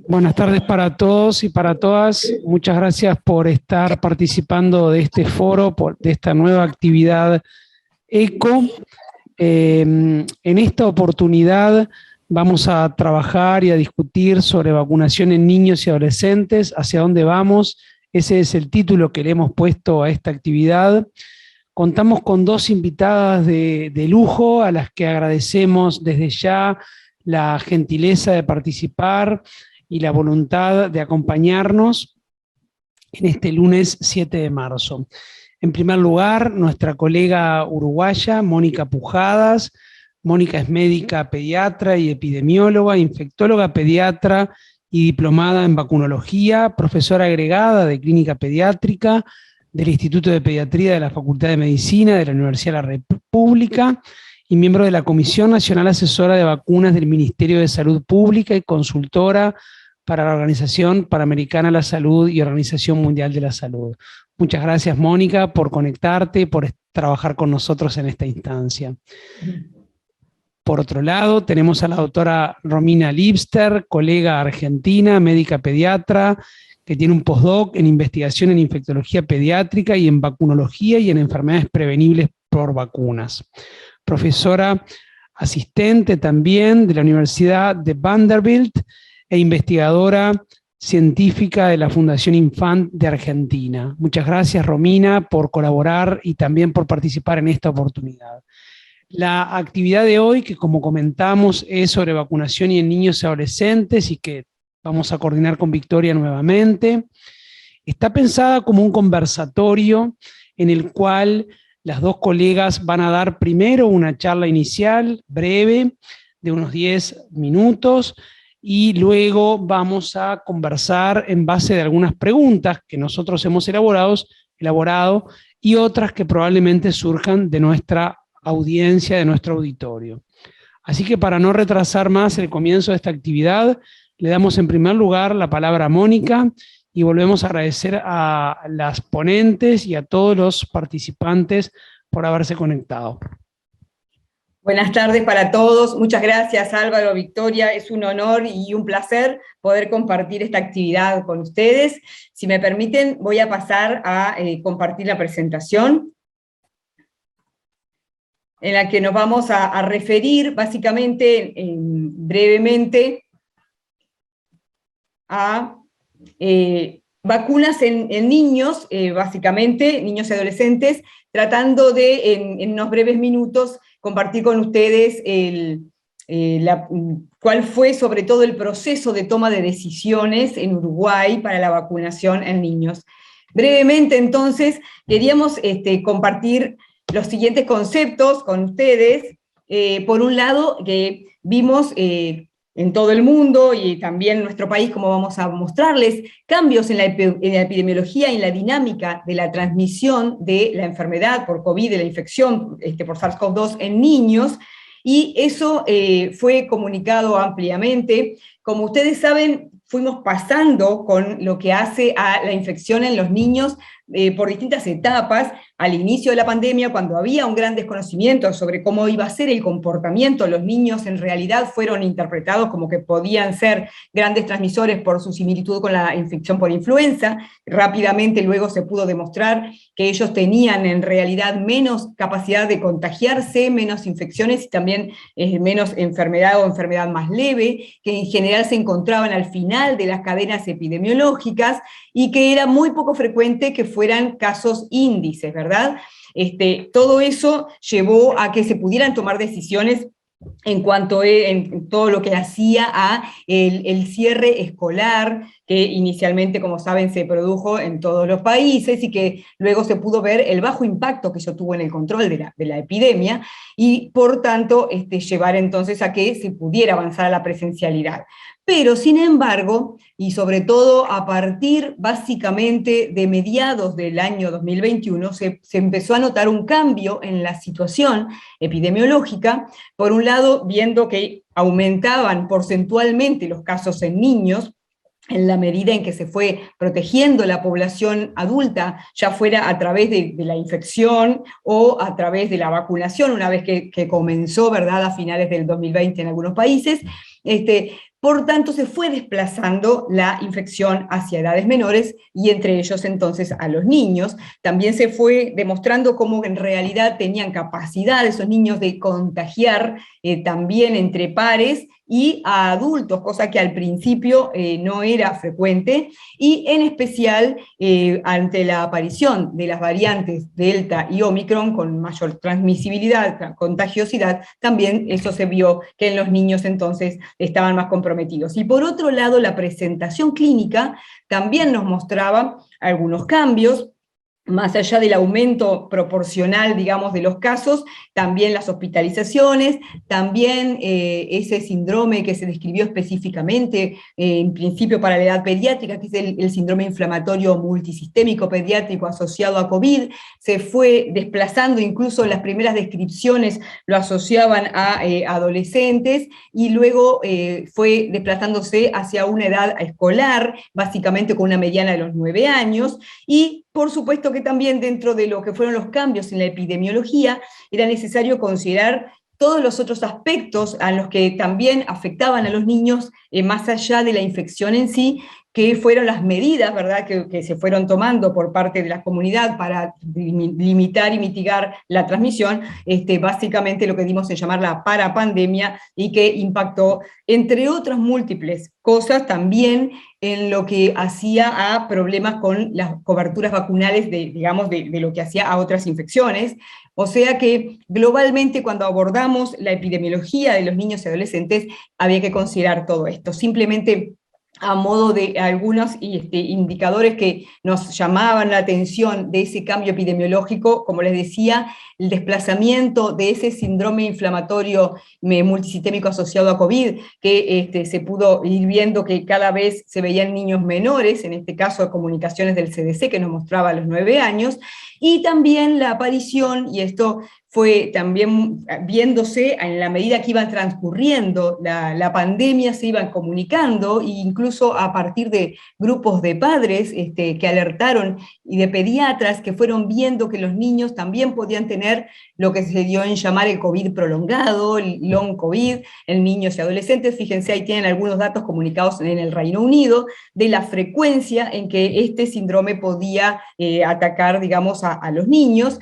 Buenas tardes para todos y para todas. Muchas gracias por estar participando de este foro, de esta nueva actividad ECO. En esta oportunidad vamos a trabajar y a discutir sobre vacunación en niños y adolescentes, hacia dónde vamos. Ese es el título que le hemos puesto a esta actividad. Contamos con dos invitadas de lujo, a las que agradecemos desde ya la gentileza de participar y la voluntad de acompañarnos en este lunes 7 de marzo. En primer lugar, nuestra colega uruguaya, Mónica Pujadas. Mónica es médica pediatra y epidemióloga, infectóloga pediatra y diplomada en vacunología, profesora agregada de clínica pediátrica del Instituto de Pediatría de la Facultad de Medicina de la Universidad de la República y miembro de la Comisión Nacional Asesora de Vacunas del Ministerio de Salud Pública y consultora para la Organización Panamericana de la Salud y Organización Mundial de la Salud. Muchas gracias, Mónica, por conectarte y por trabajar con nosotros en esta instancia. Por otro lado, tenemos a la doctora Romina Lipster, colega argentina, médica pediatra, que tiene un postdoc en investigación en infectología pediátrica y en vacunología y en enfermedades prevenibles por vacunas. Profesora asistente también de la Universidad de Vanderbilt e investigadora científica de la Fundación Infant de Argentina. Muchas gracias, Romina, por colaborar y también por participar en esta oportunidad. La actividad de hoy, que como comentamos, es sobre vacunación y en niños y adolescentes y que vamos a coordinar con Victoria nuevamente, está pensada como un conversatorio en el cual las dos colegas van a dar primero una charla inicial breve de unos 10 minutos y luego vamos a conversar en base de algunas preguntas que nosotros hemos elaborado y otras que probablemente surjan de nuestra audiencia, de nuestro auditorio. Así que para no retrasar más el comienzo de esta actividad, le damos en primer lugar la palabra a Mónica y volvemos a agradecer a las ponentes y a todos los participantes por haberse conectado. Buenas tardes para todos, muchas gracias Álvaro, Victoria, es un honor y un placer poder compartir esta actividad con ustedes. Si me permiten, voy a pasar a compartir la presentación, en la que nos vamos a referir básicamente, brevemente, a vacunas en niños, básicamente, niños y adolescentes, tratando de, en unos breves minutos, compartir con ustedes cuál fue sobre todo el proceso de toma de decisiones en Uruguay para la vacunación en niños. Brevemente, entonces, queríamos compartir los siguientes conceptos con ustedes. Por un lado, que vimos en todo el mundo y también en nuestro país, como vamos a mostrarles, cambios en la epidemiología y en la dinámica de la transmisión de la enfermedad por COVID, de la infección por SARS-CoV-2 en niños, y eso fue comunicado ampliamente. Como ustedes saben, fuimos pasando con lo que hace a la infección en los niños por distintas etapas. Al inicio de la pandemia, cuando había un gran desconocimiento sobre cómo iba a ser el comportamiento, los niños en realidad fueron interpretados como que podían ser grandes transmisores por su similitud con la infección por influenza. Rápidamente luego se pudo demostrar que ellos tenían en realidad menos capacidad de contagiarse, menos infecciones y también menos enfermedad o enfermedad más leve, que en general se encontraban al final de las cadenas epidemiológicas y que era muy poco frecuente que fueran casos índices, ¿verdad? Todo eso llevó a que se pudieran tomar decisiones en cuanto en todo lo que hacía a el cierre escolar, que inicialmente, como saben, se produjo en todos los países y que luego se pudo ver el bajo impacto que eso tuvo en el control de la epidemia, y por tanto llevar entonces a que se pudiera avanzar a la presencialidad. Pero, sin embargo, y sobre todo a partir básicamente de mediados del año 2021, se empezó a notar un cambio en la situación epidemiológica. Por un lado, viendo que aumentaban porcentualmente los casos en niños, en la medida en que se fue protegiendo la población adulta, ya fuera a través de la infección o a través de la vacunación, una vez que comenzó, ¿verdad?, a finales del 2020 en algunos países, por tanto se fue desplazando la infección hacia edades menores y entre ellos entonces a los niños. También se fue demostrando cómo en realidad tenían capacidad esos niños de contagiar también entre pares y a adultos, cosa que al principio no era frecuente, y en especial ante la aparición de las variantes Delta y Omicron con mayor transmisibilidad, contagiosidad, también eso se vio que en los niños entonces estaban más comprometidos. Y por otro lado, la presentación clínica también nos mostraba algunos cambios, más allá del aumento proporcional, digamos, de los casos, también las hospitalizaciones, también ese síndrome que se describió específicamente, en principio para la edad pediátrica, que es el síndrome inflamatorio multisistémico pediátrico asociado a COVID, se fue desplazando, incluso en las primeras descripciones lo asociaban a adolescentes, y luego fue desplazándose hacia una edad escolar, básicamente con una mediana de los 9 años, y por supuesto que también dentro de lo que fueron los cambios en la epidemiología, era necesario considerar todos los otros aspectos a los que también afectaban a los niños, más allá de la infección en sí, que fueron las medidas, ¿verdad?, que se fueron tomando por parte de la comunidad para limitar y mitigar la transmisión, básicamente lo que dimos en llamar la parapandemia, y que impactó, entre otras múltiples cosas, también en lo que hacía a problemas con las coberturas vacunales de lo que hacía a otras infecciones. O sea que globalmente cuando abordamos la epidemiología de los niños y adolescentes había que considerar todo esto. Simplemente a modo de algunos indicadores que nos llamaban la atención de ese cambio epidemiológico, como les decía, el desplazamiento de ese síndrome inflamatorio multisistémico asociado a COVID, que se pudo ir viendo que cada vez se veían niños menores, en este caso comunicaciones del CDC que nos mostraba a los 9 años, y también la aparición, y esto fue también viéndose en la medida que iban transcurriendo la pandemia, se iban comunicando, e incluso a partir de grupos de padres que alertaron, y de pediatras que fueron viendo que los niños también podían tener lo que se dio en llamar el COVID prolongado, el long COVID, en niños y adolescentes. Fíjense, ahí tienen algunos datos comunicados en el Reino Unido, de la frecuencia en que este síndrome podía atacar, digamos, a los niños.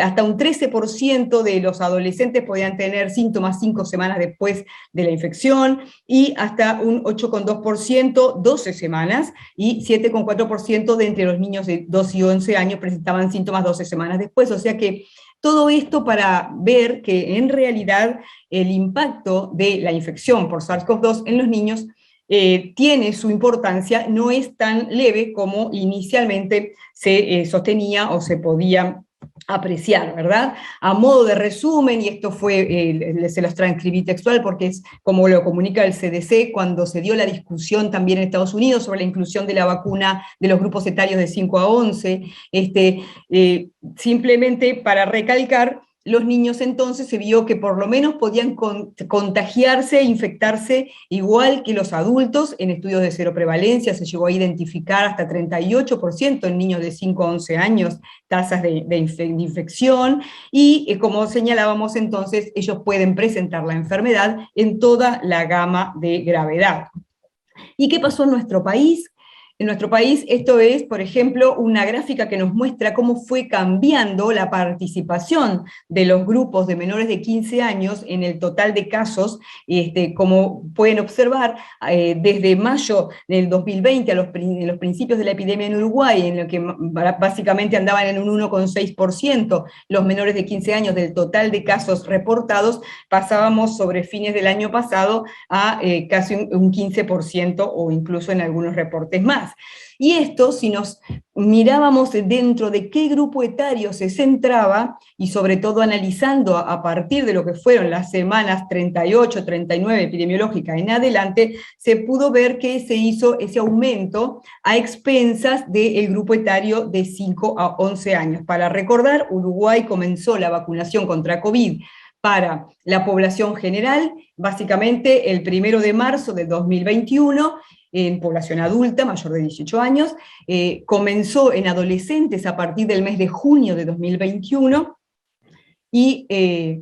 Hasta un 13% de los adolescentes podían tener síntomas 5 semanas después de la infección, y hasta un 8,2% 12 semanas, y 7,4% de entre los niños de 2 y 11 años presentaban síntomas 12 semanas después. O sea que todo esto para ver que en realidad el impacto de la infección por SARS-CoV-2 en los niños tiene su importancia, no es tan leve como inicialmente se sostenía o se podía apreciar, ¿verdad? A modo de resumen, y esto se los transcribí textual porque es como lo comunica el CDC, cuando se dio la discusión también en Estados Unidos sobre la inclusión de la vacuna de los grupos etarios de 5 a 11, simplemente para recalcar, los niños entonces se vio que por lo menos podían contagiarse, infectarse igual que los adultos. En estudios de seroprevalencia se llegó a identificar hasta 38% en niños de 5 a 11 años tasas de infección, y como señalábamos entonces, ellos pueden presentar la enfermedad en toda la gama de gravedad. ¿Y qué pasó en nuestro país? En nuestro país esto es, por ejemplo, una gráfica que nos muestra cómo fue cambiando la participación de los grupos de menores de 15 años en el total de casos, como pueden observar, desde mayo del 2020 en los principios de la epidemia en Uruguay, en lo que básicamente andaban en un 1,6% los menores de 15 años del total de casos reportados, pasábamos sobre fines del año pasado a casi un 15% o incluso en algunos reportes más. Y esto, si nos mirábamos dentro de qué grupo etario se centraba, y sobre todo analizando a partir de lo que fueron las semanas 38, 39 epidemiológicas en adelante, se pudo ver que se hizo ese aumento a expensas del grupo etario de 5 a 11 años. Para recordar, Uruguay comenzó la vacunación contra COVID para la población general, básicamente el 1 de marzo de 2021, en población adulta, mayor de 18 años, comenzó en adolescentes a partir del mes de junio de 2021, y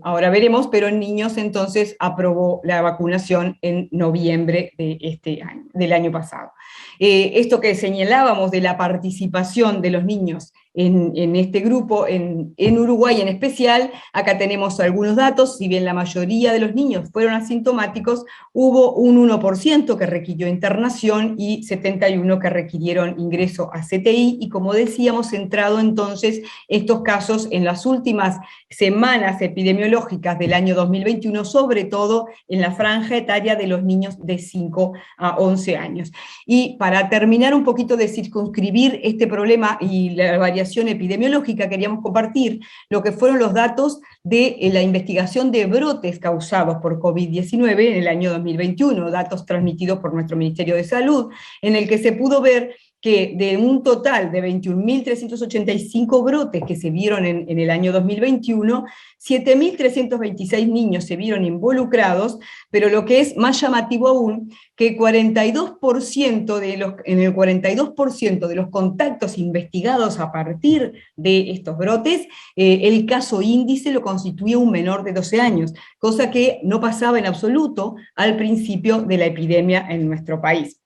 ahora veremos, pero en niños entonces aprobó la vacunación en noviembre de este año, del año pasado. Esto que señalábamos de la participación de los niños en este grupo, en Uruguay en especial, acá tenemos algunos datos. Si bien la mayoría de los niños fueron asintomáticos, hubo un 1% que requirió internación y 71 que requirieron ingreso a CTI, y como decíamos, centrado entonces estos casos en las últimas semanas epidemiológicas del año 2021, sobre todo en la franja etaria de los niños de 5 a 11 años. Y para terminar un poquito de circunscribir este problema y la variación epidemiológica, queríamos compartir lo que fueron los datos de la investigación de brotes causados por COVID-19 en el año 2021, datos transmitidos por nuestro Ministerio de Salud, en el que se pudo ver que de un total de 21.385 brotes que se vieron en el año 2021, 7.326 niños se vieron involucrados, pero lo que es más llamativo aún, que 42% en el 42% de los contactos investigados a partir de estos brotes, el caso índice lo constituía un menor de 12 años, cosa que no pasaba en absoluto al principio de la epidemia en nuestro país.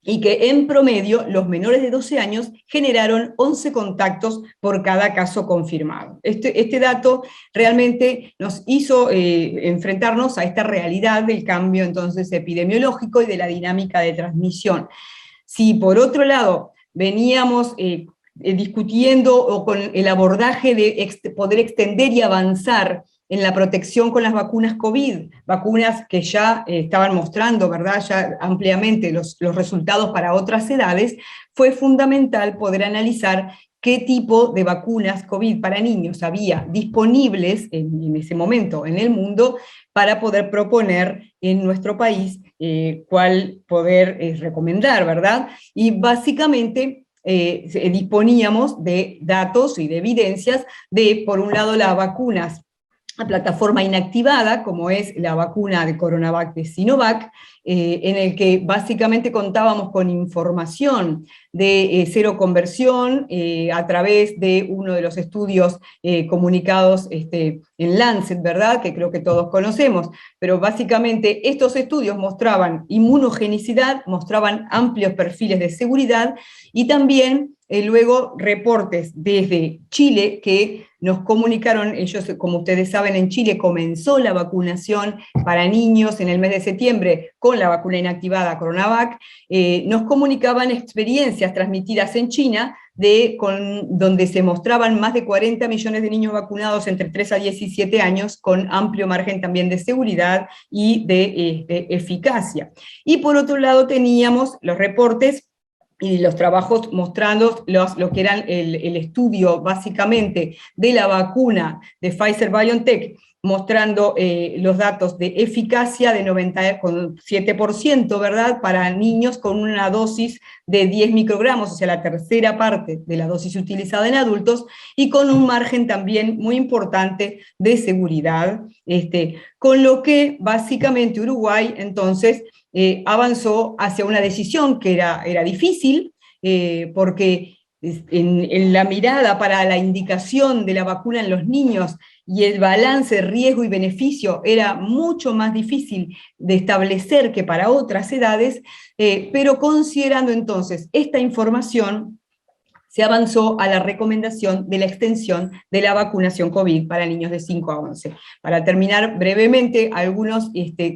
Y que en promedio los menores de 12 años generaron 11 contactos por cada caso confirmado. Este dato realmente nos hizo enfrentarnos a esta realidad del cambio entonces epidemiológico y de la dinámica de transmisión. Si por otro lado veníamos discutiendo o con el abordaje de poder extender y avanzar en la protección con las vacunas COVID, vacunas que ya estaban mostrando, ¿verdad?, ya ampliamente los resultados para otras edades, fue fundamental poder analizar qué tipo de vacunas COVID para niños había disponibles en ese momento en el mundo para poder proponer en nuestro país cuál poder recomendar, ¿verdad? Y básicamente disponíamos de datos y de evidencias de, por un lado, las vacunas a plataforma inactivada, como es la vacuna de Coronavac de Sinovac, en el que básicamente contábamos con información de cero conversión a través de uno de los estudios comunicados en Lancet, ¿verdad?, que creo que todos conocemos, pero básicamente estos estudios mostraban inmunogenicidad, mostraban amplios perfiles de seguridad, y también luego reportes desde Chile que nos comunicaron, ellos, como ustedes saben, en Chile comenzó la vacunación para niños en el mes de septiembre con la vacuna inactivada Coronavac, nos comunicaban experiencias transmitidas en China donde se mostraban más de 40 millones de niños vacunados entre 3 a 17 años, con amplio margen también de seguridad y de eficacia. Y por otro lado teníamos los reportes y los trabajos mostrando lo que era el estudio básicamente de la vacuna de Pfizer-BioNTech, mostrando los datos de eficacia de 97%, ¿verdad?, para niños con una dosis de 10 microgramos, o sea, la tercera parte de la dosis utilizada en adultos, y con un margen también muy importante de seguridad, con lo que básicamente Uruguay entonces avanzó hacia una decisión que era difícil, porque en la mirada para la indicación de la vacuna en los niños y el balance riesgo y beneficio era mucho más difícil de establecer que para otras edades, pero considerando entonces esta información, se avanzó a la recomendación de la extensión de la vacunación COVID para niños de 5 a 11. Para terminar brevemente, algunas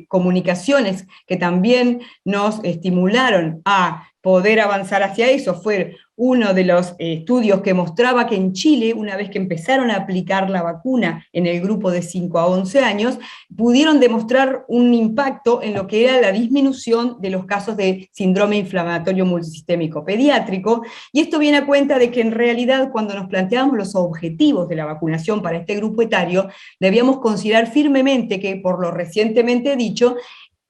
comunicaciones que también nos estimularon a poder avanzar hacia eso fue uno de los estudios que mostraba que en Chile, una vez que empezaron a aplicar la vacuna en el grupo de 5 a 11 años, pudieron demostrar un impacto en lo que era la disminución de los casos de síndrome inflamatorio multisistémico pediátrico, y esto viene a cuenta de que en realidad cuando nos planteamos los objetivos de la vacunación para este grupo etario, debíamos considerar firmemente que, por lo recientemente dicho,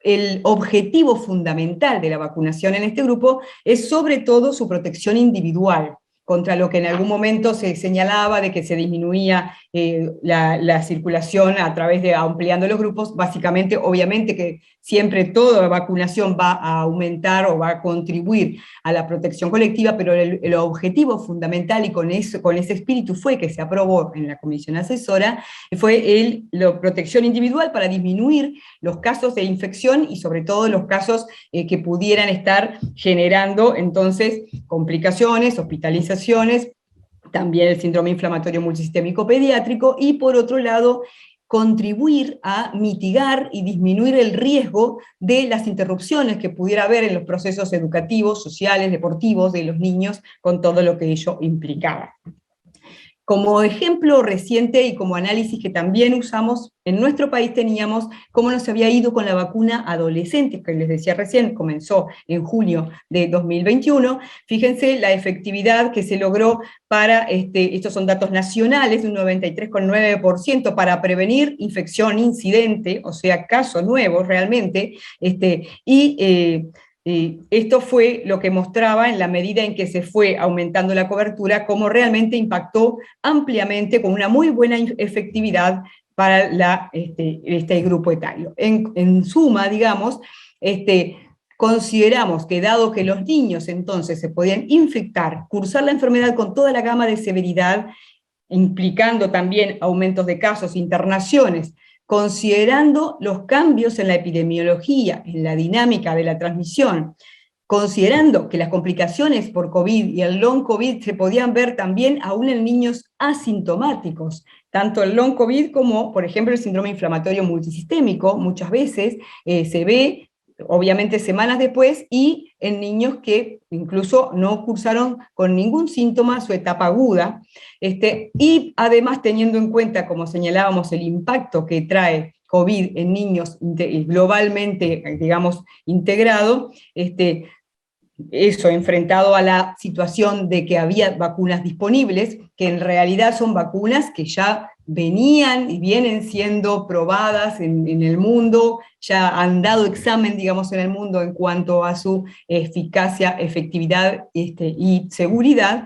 el objetivo fundamental de la vacunación en este grupo es sobre todo su protección individual, contra lo que en algún momento se señalaba de que se disminuía la circulación a través de ampliando los grupos. Básicamente, obviamente que siempre toda vacunación va a aumentar o va a contribuir a la protección colectiva, pero el objetivo fundamental, y con ese espíritu fue que se aprobó en la comisión asesora, fue la protección individual para disminuir los casos de infección y sobre todo los casos que pudieran estar generando entonces complicaciones, hospitalizaciones, también el síndrome inflamatorio multisistémico pediátrico, y por otro lado, contribuir a mitigar y disminuir el riesgo de las interrupciones que pudiera haber en los procesos educativos, sociales, deportivos de los niños, con todo lo que ello implicaba. Como ejemplo reciente y como análisis que también usamos, en nuestro país teníamos cómo nos había ido con la vacuna adolescente, que les decía recién, comenzó en junio de 2021. Fíjense la efectividad que se logró para, estos son datos nacionales, de un 93,9% para prevenir infección incidente, o sea, caso nuevo realmente, esto fue lo que mostraba en la medida en que se fue aumentando la cobertura, cómo realmente impactó ampliamente con una muy buena efectividad para este grupo etario. En suma, digamos, consideramos que dado que los niños entonces se podían infectar, cursar la enfermedad con toda la gama de severidad, implicando también aumentos de casos, internaciones, considerando los cambios en la epidemiología, en la dinámica de la transmisión, considerando que las complicaciones por COVID y el long COVID se podían ver también aún en niños asintomáticos, tanto el long COVID como, por ejemplo, el síndrome inflamatorio multisistémico, muchas veces se ve obviamente semanas después, y en niños que incluso no cursaron con ningún síntoma su etapa aguda, y además teniendo en cuenta, como señalábamos, el impacto que trae COVID en niños globalmente, digamos, integrado, eso enfrentado a la situación de que había vacunas disponibles, que en realidad son vacunas que ya venían y vienen siendo probadas en el mundo, ya han dado examen, digamos, en el mundo en cuanto a su eficacia, efectividad y seguridad,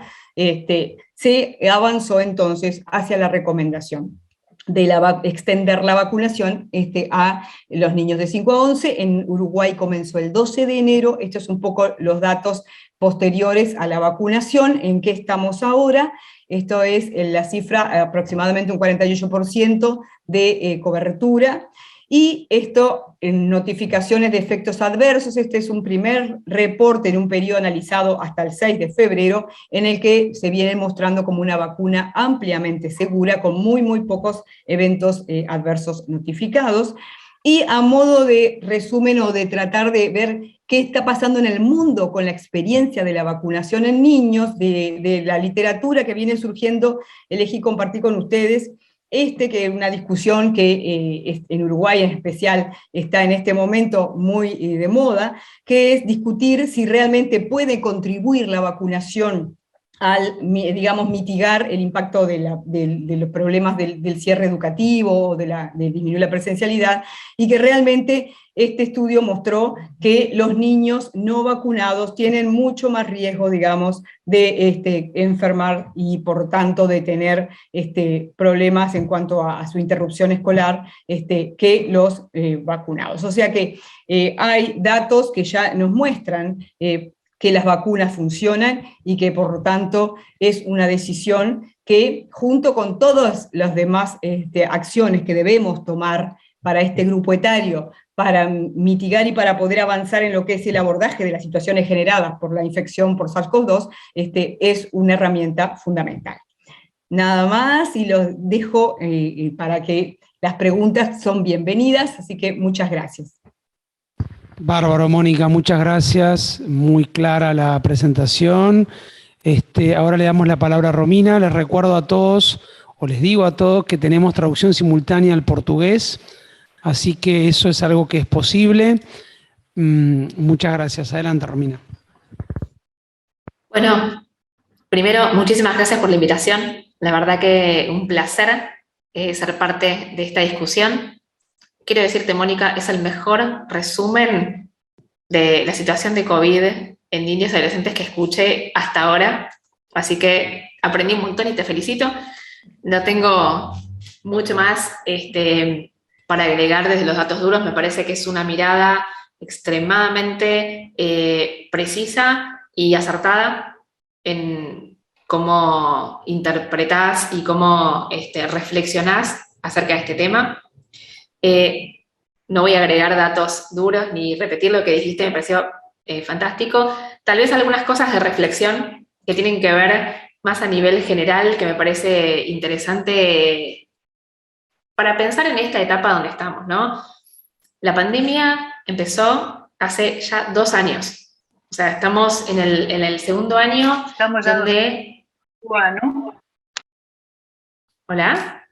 se avanzó entonces hacia la recomendación de extender la vacunación a los niños de 5 a 11, en Uruguay comenzó el 12 de enero, estos son un poco los datos posteriores a la vacunación, en qué estamos ahora. Esto es la cifra, aproximadamente un 48% de cobertura, y esto en notificaciones de efectos adversos. Este es un primer reporte en un periodo analizado hasta el 6 de febrero, en el que se viene mostrando como una vacuna ampliamente segura, con muy pocos eventos adversos notificados. Y a modo de resumen o de tratar de ver qué está pasando en el mundo con la experiencia de la vacunación en niños, de la literatura que viene surgiendo, elegí compartir con ustedes que es una discusión que en Uruguay en especial está en este momento muy de moda, que es discutir si realmente puede contribuir la vacunación al, digamos, mitigar el impacto de los problemas del cierre educativo, de disminuir la presencialidad, y que realmente este estudio mostró que los niños no vacunados tienen mucho más riesgo, digamos, de enfermar y por tanto de tener problemas en cuanto a su interrupción escolar que los vacunados. O sea que hay datos que ya nos muestran que las vacunas funcionan y que por lo tanto es una decisión que, junto con todas las demás acciones que debemos tomar para este grupo etario, para mitigar y para poder avanzar en lo que es el abordaje de las situaciones generadas por la infección por SARS-CoV-2, es una herramienta fundamental. Nada más, y los dejo para que las preguntas son bienvenidas, así que muchas gracias. Bárbaro, Mónica, muchas gracias, muy clara la presentación. Ahora le damos la palabra a Romina. Les recuerdo a todos, o les digo a todos, que tenemos traducción simultánea al portugués, así que eso es algo que es posible. Muchas gracias. Adelante, Romina. Bueno, primero, muchísimas gracias por la invitación. La verdad que un placer ser parte de esta discusión. Quiero decirte, Mónica, es el mejor resumen de la situación de COVID en niños y adolescentes que escuché hasta ahora. Así que aprendí un montón y te felicito. No tengo mucho más para agregar desde los datos duros. Me parece que es una mirada extremadamente precisa y acertada en cómo interpretás y cómo reflexionás acerca de este tema. No voy a agregar datos duros ni repetir lo que dijiste, me pareció fantástico. Tal vez algunas cosas de reflexión que tienen que ver más a nivel general, que me parece interesante para pensar en esta etapa donde estamos, ¿no? La pandemia empezó hace ya 2 años. O sea, estamos en el segundo año Estamos ya donde... ¿no? ¿Hola?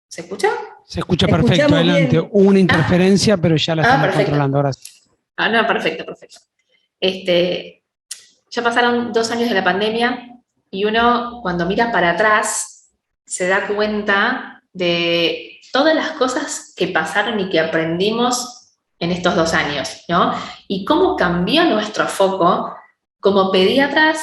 ¿Se escucha? Se escucha Te perfecto, escuchamos adelante. bien. Hubo una interferencia, pero ya la estamos perfecto. controlando ahora. No, perfecto. Ya pasaron 2 años de la pandemia y uno, cuando mira para atrás, se da cuenta de todas las cosas que pasaron y que aprendimos en estos 2 años, ¿no? Y cómo cambió nuestro foco como pediatras,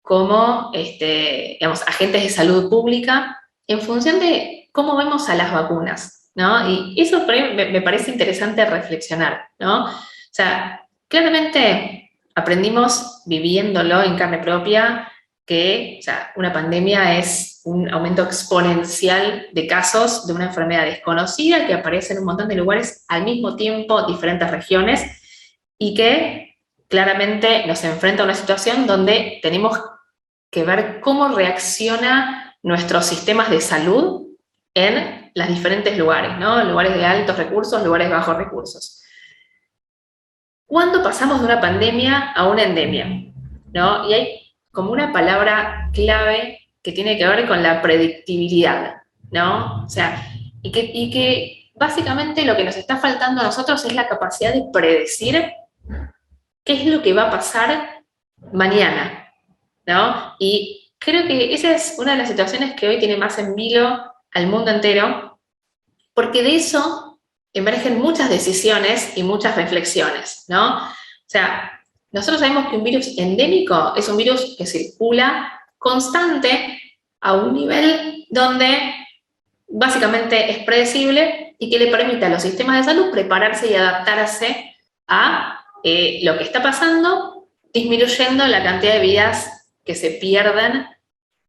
como digamos, agentes de salud pública, en función de cómo vemos a las vacunas, ¿no? Y eso me parece interesante reflexionar, ¿no? O sea, claramente aprendimos viviéndolo en carne propia que, o sea, una pandemia es un aumento exponencial de casos de una enfermedad desconocida que aparece en un montón de lugares al mismo tiempo, diferentes regiones, y que claramente nos enfrenta a una situación donde tenemos que ver cómo reacciona nuestros sistemas de salud en los diferentes lugares, ¿no? Lugares de altos recursos, lugares de bajos recursos. ¿Cuándo pasamos de una pandemia a una endemia? ¿No? Y hay como una palabra clave que tiene que ver con la predictibilidad, ¿no? O sea, y que básicamente lo que nos está faltando a nosotros es la capacidad de predecir qué es lo que va a pasar mañana, ¿no? Y creo que esa es una de las situaciones que hoy tiene más en vilo al mundo entero, porque de eso emergen muchas decisiones y muchas reflexiones, ¿no? O sea, nosotros sabemos que un virus endémico es un virus que circula constante a un nivel donde básicamente es predecible y que le permite a los sistemas de salud prepararse y adaptarse a lo que está pasando, disminuyendo la cantidad de vidas que se pierden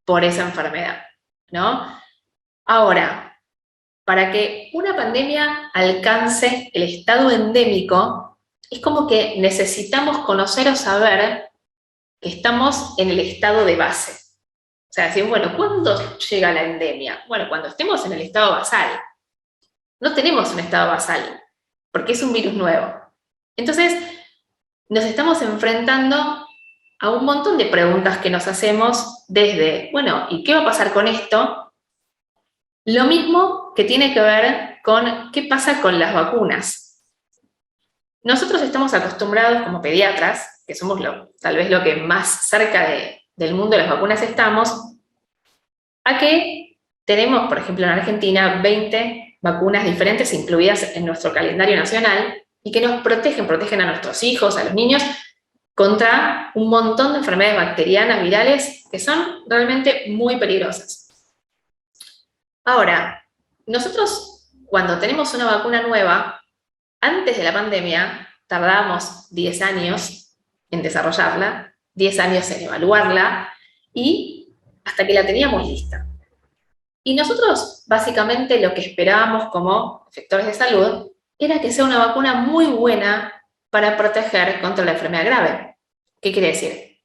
por esa enfermedad, ¿no? Ahora, para que una pandemia alcance el estado endémico, es como que necesitamos conocer o saber que estamos en el estado de base. O sea, decir, bueno, ¿cuándo llega la endemia? Bueno, cuando estemos en el estado basal. No tenemos un estado basal, porque es un virus nuevo. Entonces, nos estamos enfrentando a un montón de preguntas que nos hacemos desde, bueno, ¿y qué va a pasar con esto? Lo mismo que tiene que ver con qué pasa con las vacunas. Nosotros estamos acostumbrados como pediatras, que somos tal vez lo que más cerca del mundo de las vacunas estamos, a que tenemos, por ejemplo, en Argentina, 20 vacunas diferentes incluidas en nuestro calendario nacional y que nos protegen a nuestros hijos, a los niños, contra un montón de enfermedades bacterianas, virales, que son realmente muy peligrosas. Ahora, nosotros cuando tenemos una vacuna nueva, antes de la pandemia, tardábamos 10 años en desarrollarla, 10 años en evaluarla, y hasta que la teníamos lista. Y nosotros, básicamente, lo que esperábamos como efectores de salud era que sea una vacuna muy buena para proteger contra la enfermedad grave. ¿Qué quiere decir?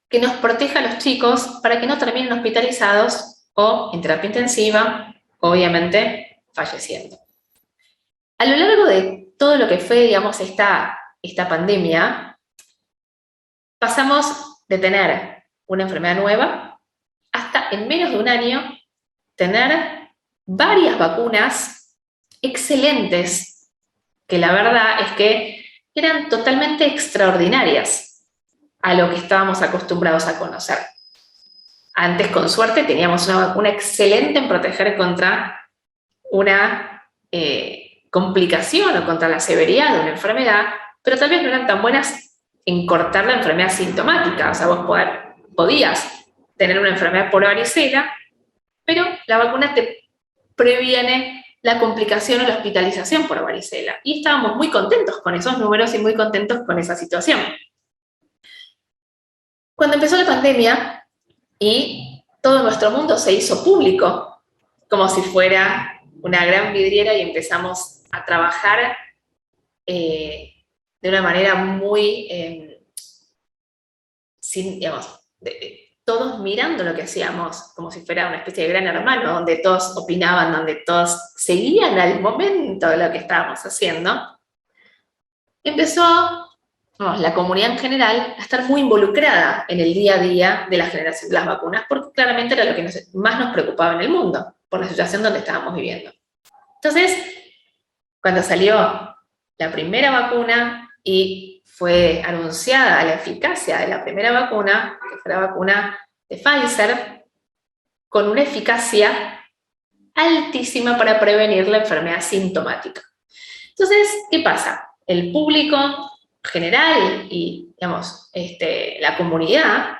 Que nos proteja a los chicos para que no terminen hospitalizados o en terapia intensiva, obviamente falleciendo. A lo largo de todo lo que fue, digamos, esta pandemia, pasamos de tener una enfermedad nueva hasta en menos de un año tener varias vacunas excelentes, que la verdad es que eran totalmente extraordinarias a lo que estábamos acostumbrados a conocer. Antes, con suerte, teníamos una vacuna excelente en proteger contra una complicación o contra la severidad de una enfermedad, pero tal vez no eran tan buenas en cortar la enfermedad sintomática. O sea, vos podías tener una enfermedad por varicela, pero la vacuna te previene la complicación o la hospitalización por varicela. Y estábamos muy contentos con esos números y muy contentos con esa situación. Cuando empezó la pandemia y todo nuestro mundo se hizo público, como si fuera una gran vidriera, y empezamos a trabajar de una manera muy, todos mirando lo que hacíamos, como si fuera una especie de gran hermano, donde todos opinaban, donde todos seguían al momento de lo que estábamos haciendo, empezó la comunidad en general a estar muy involucrada en el día a día de la generación de las vacunas, porque claramente era lo que más nos preocupaba en el mundo, por la situación donde estábamos viviendo. Entonces, cuando salió la primera vacuna y fue anunciada la eficacia de la primera vacuna, que fue la vacuna de Pfizer, con una eficacia altísima para prevenir la enfermedad sintomática. Entonces, ¿qué pasa? El público general y, digamos, la comunidad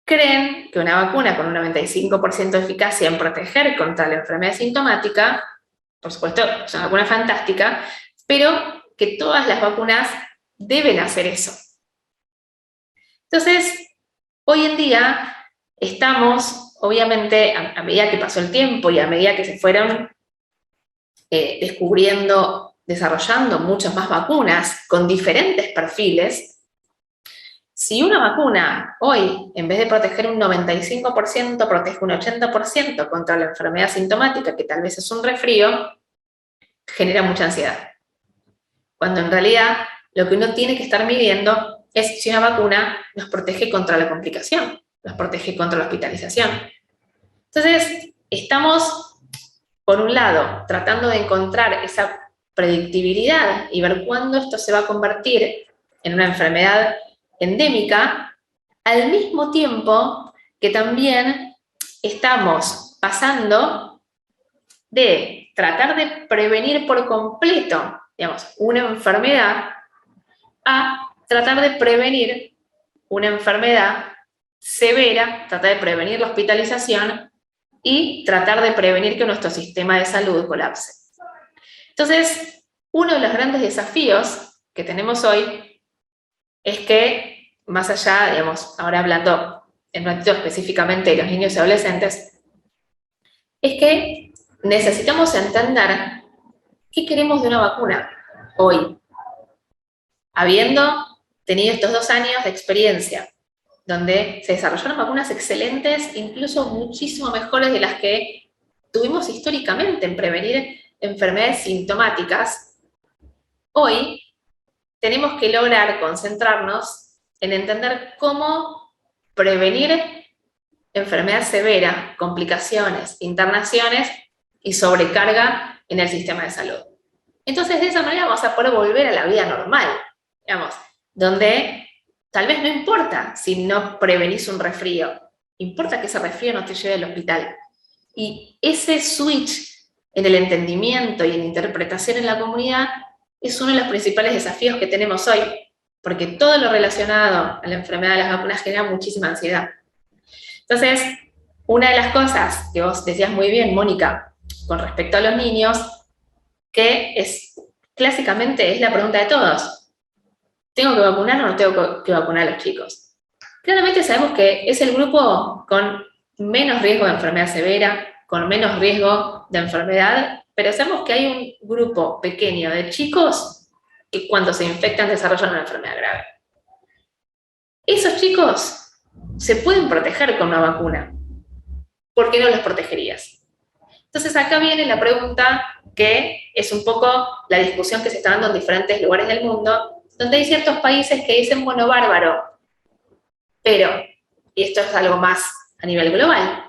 creen que una vacuna con un 95% de eficacia en proteger contra la enfermedad sintomática, por supuesto, es una vacuna fantástica, pero que todas las vacunas deben hacer eso. Entonces, hoy en día estamos, obviamente, a medida que pasó el tiempo y a medida que se fueron desarrollando muchas más vacunas con diferentes perfiles, si una vacuna hoy, en vez de proteger un 95%, protege un 80% contra la enfermedad sintomática, que tal vez es un resfrío, genera mucha ansiedad. Cuando en realidad lo que uno tiene que estar midiendo es si una vacuna nos protege contra la complicación, nos protege contra la hospitalización. Entonces, estamos, por un lado, tratando de encontrar esa predictibilidad y ver cuándo esto se va a convertir en una enfermedad endémica, al mismo tiempo que también estamos pasando de tratar de prevenir por completo, digamos, una enfermedad, a tratar de prevenir una enfermedad severa, tratar de prevenir la hospitalización y tratar de prevenir que nuestro sistema de salud colapse. Entonces, uno de los grandes desafíos que tenemos hoy es que, más allá, digamos, ahora hablando en un ratito específicamente de los niños y adolescentes, es que necesitamos entender qué queremos de una vacuna hoy, habiendo tenido estos 2 años de experiencia, donde se desarrollaron vacunas excelentes, incluso muchísimo mejores de las que tuvimos históricamente en prevenir enfermedades sintomáticas. Hoy tenemos que lograr concentrarnos en entender cómo prevenir enfermedad severa, complicaciones, internaciones y sobrecarga en el sistema de salud. Entonces, de esa manera vamos a poder volver a la vida normal, digamos, donde tal vez no importa si no prevenís un resfrío, importa que ese resfrío no te lleve al hospital. Y ese switch en el entendimiento y en la interpretación en la comunidad es uno de los principales desafíos que tenemos hoy, porque todo lo relacionado a la enfermedad de las vacunas genera muchísima ansiedad. Entonces, una de las cosas que vos decías muy bien, Mónica, con respecto a los niños, que es clásicamente es la pregunta de todos: ¿tengo que vacunar o no tengo que vacunar a los chicos? Claramente sabemos que es el grupo con menos riesgo de enfermedad severa, con menos riesgo de enfermedad, pero sabemos que hay un grupo pequeño de chicos que cuando se infectan desarrollan una enfermedad grave. Esos chicos se pueden proteger con una vacuna. ¿Por qué no los protegerías? Entonces acá viene la pregunta, que es un poco la discusión que se está dando en diferentes lugares del mundo, donde hay ciertos países que dicen, bueno, bárbaro, pero, y esto es algo más a nivel global,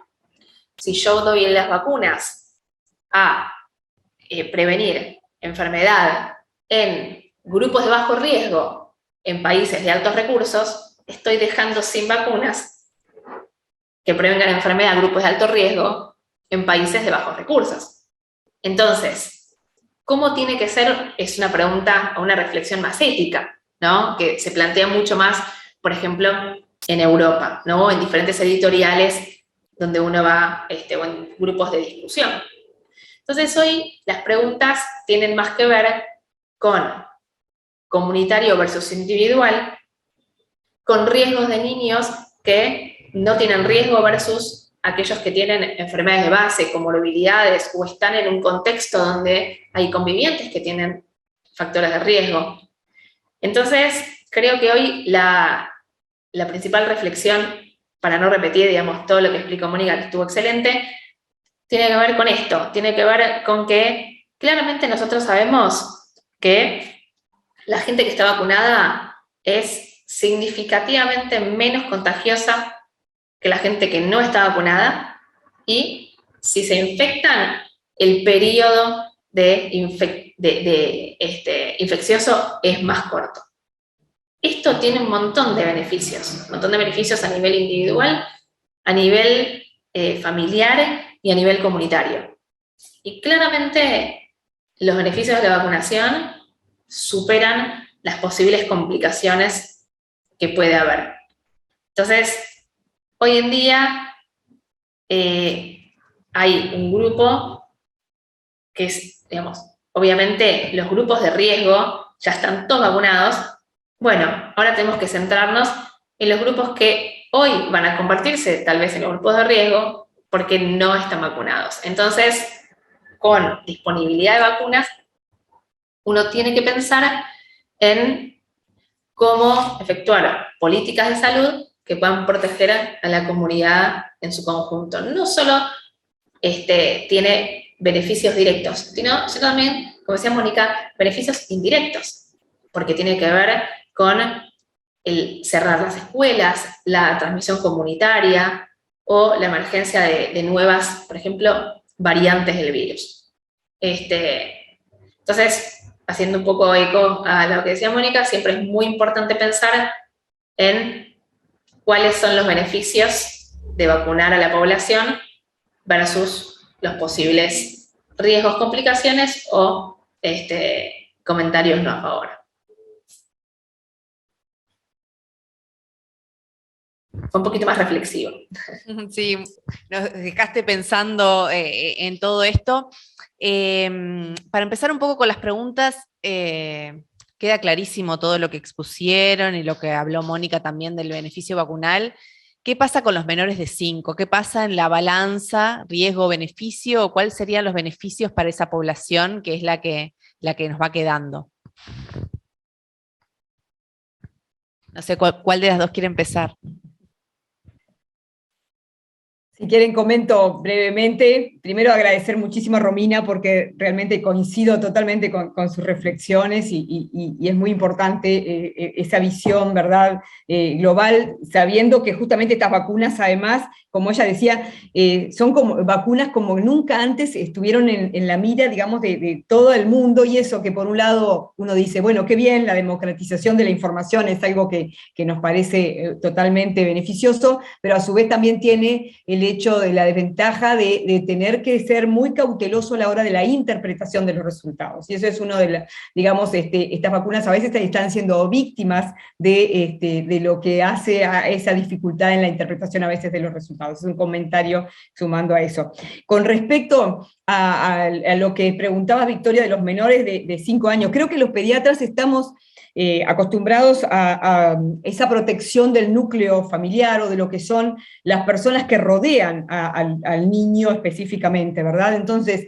si yo doy las vacunas a prevenir enfermedad en grupos de bajo riesgo en países de altos recursos, estoy dejando sin vacunas que prevengan enfermedad a grupos de alto riesgo en países de bajos recursos. Entonces, ¿cómo tiene que ser? Es una pregunta o una reflexión más ética. ¿no? Que se plantea mucho más, por ejemplo, en Europa, ¿no? En diferentes editoriales donde uno va, o en grupos de discusión. Entonces hoy las preguntas tienen más que ver con comunitario versus individual, con riesgos de niños que no tienen riesgo versus aquellos que tienen enfermedades de base, comorbilidades, o están en un contexto donde hay convivientes que tienen factores de riesgo. Entonces, creo que hoy la principal reflexión, para no repetir, digamos, todo lo que explicó Mónica, que estuvo excelente, tiene que ver con esto, tiene que ver con que claramente nosotros sabemos que la gente que está vacunada es significativamente menos contagiosa que la gente que no está vacunada, y si se infectan, el periodo infeccioso es más corto. Esto tiene un montón de beneficios a nivel individual, a nivel familiar y a nivel comunitario. Y claramente los beneficios de la vacunación superan las posibles complicaciones que puede haber. Entonces, hoy en día hay un grupo que es, digamos, obviamente los grupos de riesgo ya están todos vacunados. Bueno, ahora tenemos que centrarnos en los grupos que hoy van a convertirse tal vez en los grupos de riesgo porque no están vacunados. Entonces, con disponibilidad de vacunas, uno tiene que pensar en cómo efectuar políticas de salud que puedan proteger a la comunidad en su conjunto. No solo tiene beneficios directos, sino también, como decía Mónica, beneficios indirectos, porque tiene que ver con el cerrar las escuelas, la transmisión comunitaria o la emergencia de nuevas, por ejemplo, variantes del virus. Entonces, haciendo un poco eco a lo que decía Mónica, siempre es muy importante pensar en cuáles son los beneficios de vacunar a la población versus los posibles riesgos, complicaciones o comentarios no a favor. Fue un poquito más reflexivo. Sí, nos dejaste pensando en todo esto. Para empezar un poco con las preguntas, queda clarísimo todo lo que expusieron y lo que habló Mónica también del beneficio vacunal. ¿Qué pasa con los menores de 5? ¿Qué pasa en la balanza riesgo-beneficio? ¿Cuáles serían los beneficios para esa población que es la que nos va quedando? No sé, ¿cuál de las dos quiere empezar? Si quieren, comento brevemente. Primero, agradecer muchísimo a Romina, porque realmente coincido totalmente con sus reflexiones, y es muy importante esa visión, ¿verdad?, global, sabiendo que justamente estas vacunas, además, como ella decía, son como vacunas como nunca antes estuvieron en la mira, digamos, de todo el mundo, y eso que por un lado uno dice, bueno, qué bien, la democratización de la información es algo que nos parece totalmente beneficioso, pero a su vez también tiene el hecho de la desventaja de tener que ser muy cauteloso a la hora de la interpretación de los resultados. Y eso es uno de digamos, estas vacunas a veces están siendo víctimas de lo que hace a esa dificultad en la interpretación a veces de los resultados. Es un comentario sumando a eso. Con respecto a lo que preguntaba Victoria de los menores de 5 años, creo que los pediatras estamos acostumbrados a esa protección del núcleo familiar o de lo que son las personas que rodean al niño específicamente, ¿verdad? Entonces,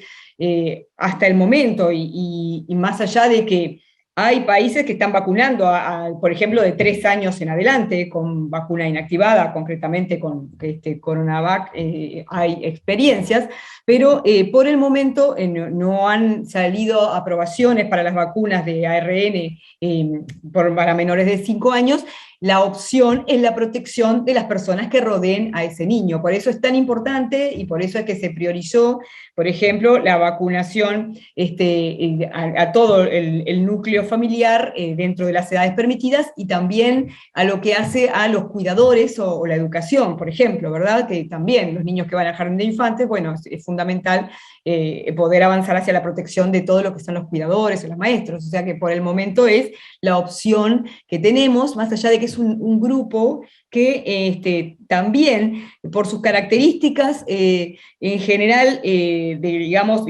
hasta el momento, y más allá de que hay países que están vacunando, por ejemplo, de 3 años en adelante, con vacuna inactivada, concretamente con Coronavac, hay experiencias, pero por el momento no han salido aprobaciones para las vacunas de ARN para menores de 5 años. La opción es la protección de las personas que rodeen a ese niño. Por eso es tan importante, y por eso es que se priorizó, por ejemplo, la vacunación a todo el núcleo familiar dentro de las edades permitidas, y también a lo que hace a los cuidadores o la educación, por ejemplo, ¿verdad? Que también los niños que van al jardín de infantes, bueno, es fundamental poder avanzar hacia la protección de todo lo que son los cuidadores o los maestros. O sea que por el momento es la opción que tenemos, más allá de que es un grupo que también, por sus características, en general, digamos,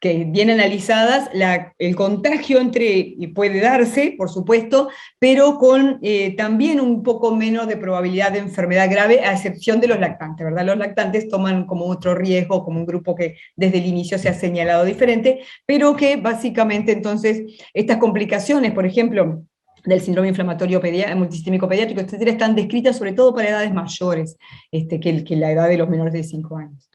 que bien analizadas, el contagio puede darse, por supuesto, pero con también un poco menos de probabilidad de enfermedad grave, a excepción de los lactantes, ¿verdad? Los lactantes toman como otro riesgo, como un grupo que desde el inicio se ha señalado diferente, pero que básicamente entonces estas complicaciones, por ejemplo, del síndrome inflamatorio multisistémico pediátrico, etcétera, están descritas sobre todo para edades mayores que la edad de los menores de 5 años.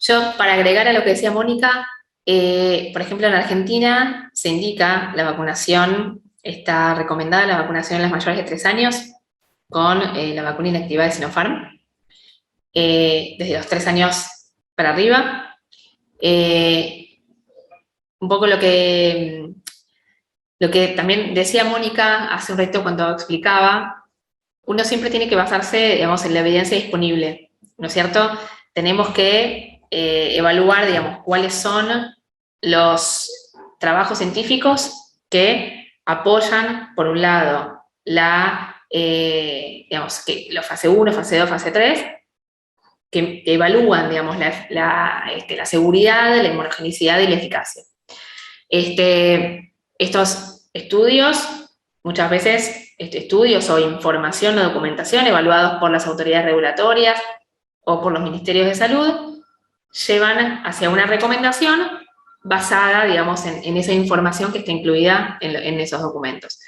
Yo, para agregar a lo que decía Mónica, por ejemplo, en Argentina se indica la vacunación, está recomendada la vacunación en las mayores de 3 años con la vacuna inactivada de Sinopharm, desde los 3 años para arriba. Un poco lo que también decía Mónica hace un rato cuando explicaba, uno siempre tiene que basarse, digamos, en la evidencia disponible, ¿no es cierto? Tenemos que evaluar, digamos, cuáles son los trabajos científicos que apoyan, por un lado, digamos, que la fase 1, fase 2, fase 3, que evalúan, digamos, la seguridad, la inmunogenicidad y la eficacia. Estos estudios, muchas veces, estudios o información o documentación evaluados por las autoridades regulatorias o por los ministerios de salud, llevan hacia una recomendación basada, digamos, en esa información que está incluida en esos documentos.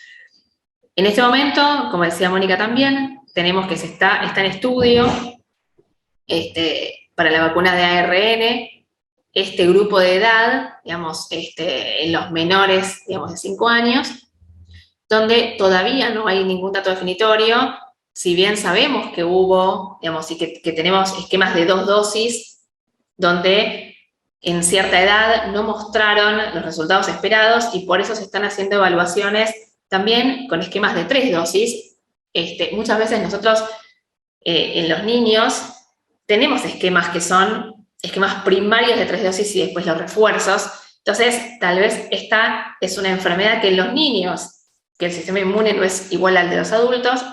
En este momento, como decía Mónica también, tenemos que está en estudio para la vacuna de ARN, este grupo de edad, digamos, en los menores, digamos, de 5 años, donde todavía no hay ningún dato definitorio, si bien sabemos que hubo, digamos, y que tenemos esquemas de 2 dosis, donde en cierta edad no mostraron los resultados esperados y por eso se están haciendo evaluaciones también con esquemas de 3 dosis. Muchas veces nosotros en los niños tenemos esquemas que son esquemas primarios de 3 dosis y después los refuerzos. Entonces, tal vez esta es una enfermedad que en los niños, que el sistema inmune no es igual al de los adultos,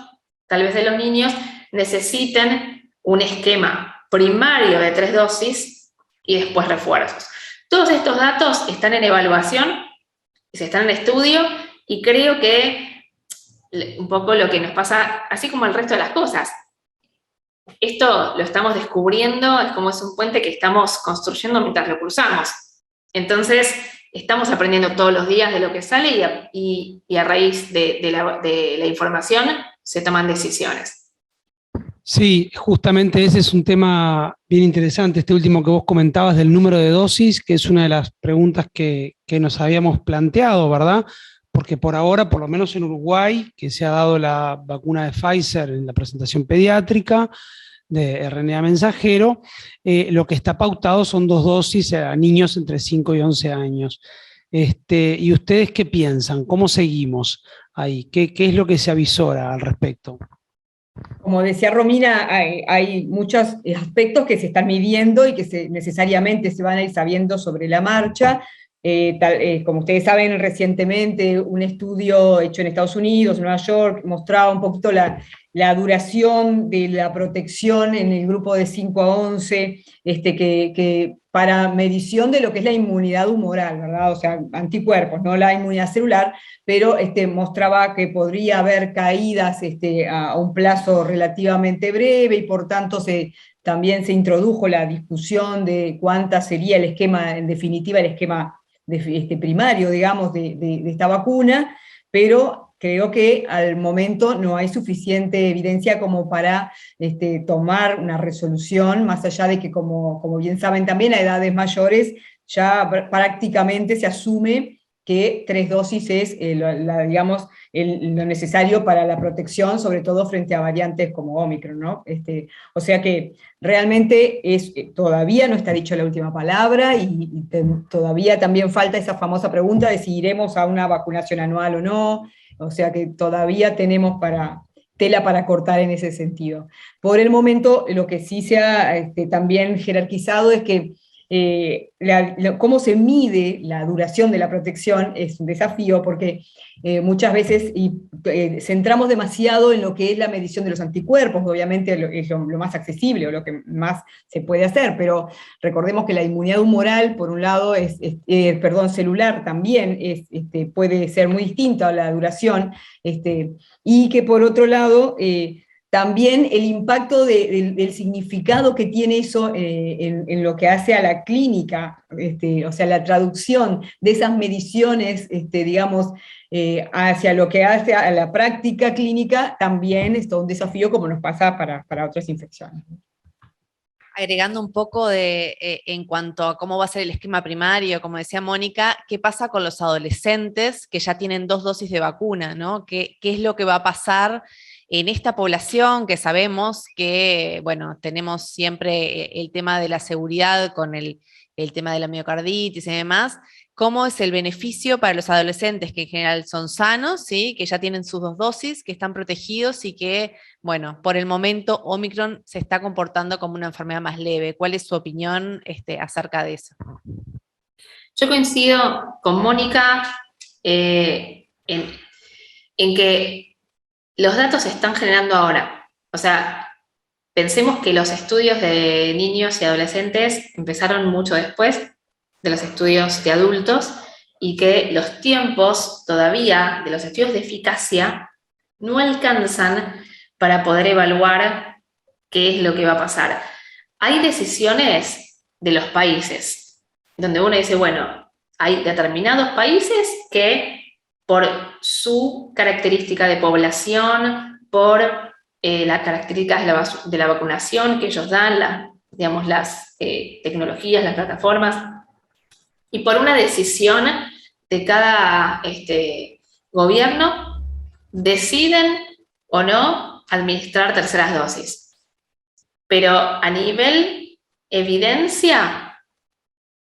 tal vez de los niños necesiten un esquema primario de 3 dosis y después refuerzos. Todos estos datos están en evaluación, se están en estudio, y creo que un poco lo que nos pasa, así como el resto de las cosas, esto lo estamos descubriendo, es como es un puente que estamos construyendo mientras lo cruzamos. Entonces, estamos aprendiendo todos los días de lo que sale y a raíz de la información se toman decisiones. Sí, justamente ese es un tema bien interesante, este último que vos comentabas del número de dosis, que es una de las preguntas que nos habíamos planteado, ¿verdad? Porque por ahora, por lo menos en Uruguay, que se ha dado la vacuna de Pfizer en la presentación pediátrica de RNA mensajero, lo que está pautado son 2 dosis a niños entre 5 y 11 años. ¿Y ustedes qué piensan? ¿Cómo seguimos ahí? ¿Qué es lo que se avisora al respecto? Como decía Romina, hay muchos aspectos que se están midiendo y que necesariamente se van a ir sabiendo sobre la marcha. Como ustedes saben, recientemente un estudio hecho en Estados Unidos, en Nueva York, mostraba un poquito la duración de la protección en el grupo de 5 a 11, que para medición de lo que es la inmunidad humoral, ¿verdad? O sea, anticuerpos, no la inmunidad celular, pero mostraba que podría haber caídas a un plazo relativamente breve, y por tanto también se introdujo la discusión de cuánta sería el esquema, en definitiva, el esquema primario, digamos, de esta vacuna, pero creo que al momento no hay suficiente evidencia como para tomar una resolución, más allá de que, como bien saben también, a edades mayores ya prácticamente se asume que 3 dosis es digamos, lo necesario para la protección, sobre todo frente a variantes como Omicron, ¿no? O sea que realmente todavía no está dicho la última palabra, y todavía también falta esa famosa pregunta de si iremos a una vacunación anual o no. O sea que todavía tenemos tela para cortar en ese sentido. Por el momento, lo que sí se ha también jerarquizado es que cómo se mide la duración de la protección es un desafío, porque muchas veces centramos demasiado en lo que es la medición de los anticuerpos, obviamente es lo más accesible o lo que más se puede hacer, pero recordemos que la inmunidad humoral, por un lado, celular también puede ser muy distinta a la duración, y que por otro lado, también el impacto del significado que tiene eso en lo que hace a la clínica, o sea, la traducción de esas mediciones, digamos, hacia lo que hace a la práctica clínica, también es todo un desafío, como nos pasa para otras infecciones. Agregando un poco en cuanto a cómo va a ser el esquema primario, como decía Mónica, ¿qué pasa con los adolescentes que ya tienen 2 dosis de vacuna, ¿no? ¿Qué es lo que va a pasar en esta población que sabemos que, bueno, tenemos siempre el tema de la seguridad con el tema de la miocarditis y demás? ¿Cómo es el beneficio para los adolescentes que en general son sanos, ¿sí? Que ya tienen sus 2 dosis, que están protegidos y que, bueno, por el momento Omicron se está comportando como una enfermedad más leve? ¿Cuál es su opinión acerca de eso? Yo coincido con Mónica en que los datos se están generando ahora. O sea, pensemos que los estudios de niños y adolescentes empezaron mucho después de los estudios de adultos, y que los tiempos todavía de los estudios de eficacia no alcanzan para poder evaluar qué es lo que va a pasar. Hay decisiones de los países, donde uno dice, bueno, hay determinados países que por su característica de población, por las características de la vacunación que ellos dan, digamos, las tecnologías, las plataformas, y por una decisión de cada gobierno, deciden o no administrar terceras dosis. Pero a nivel evidencia,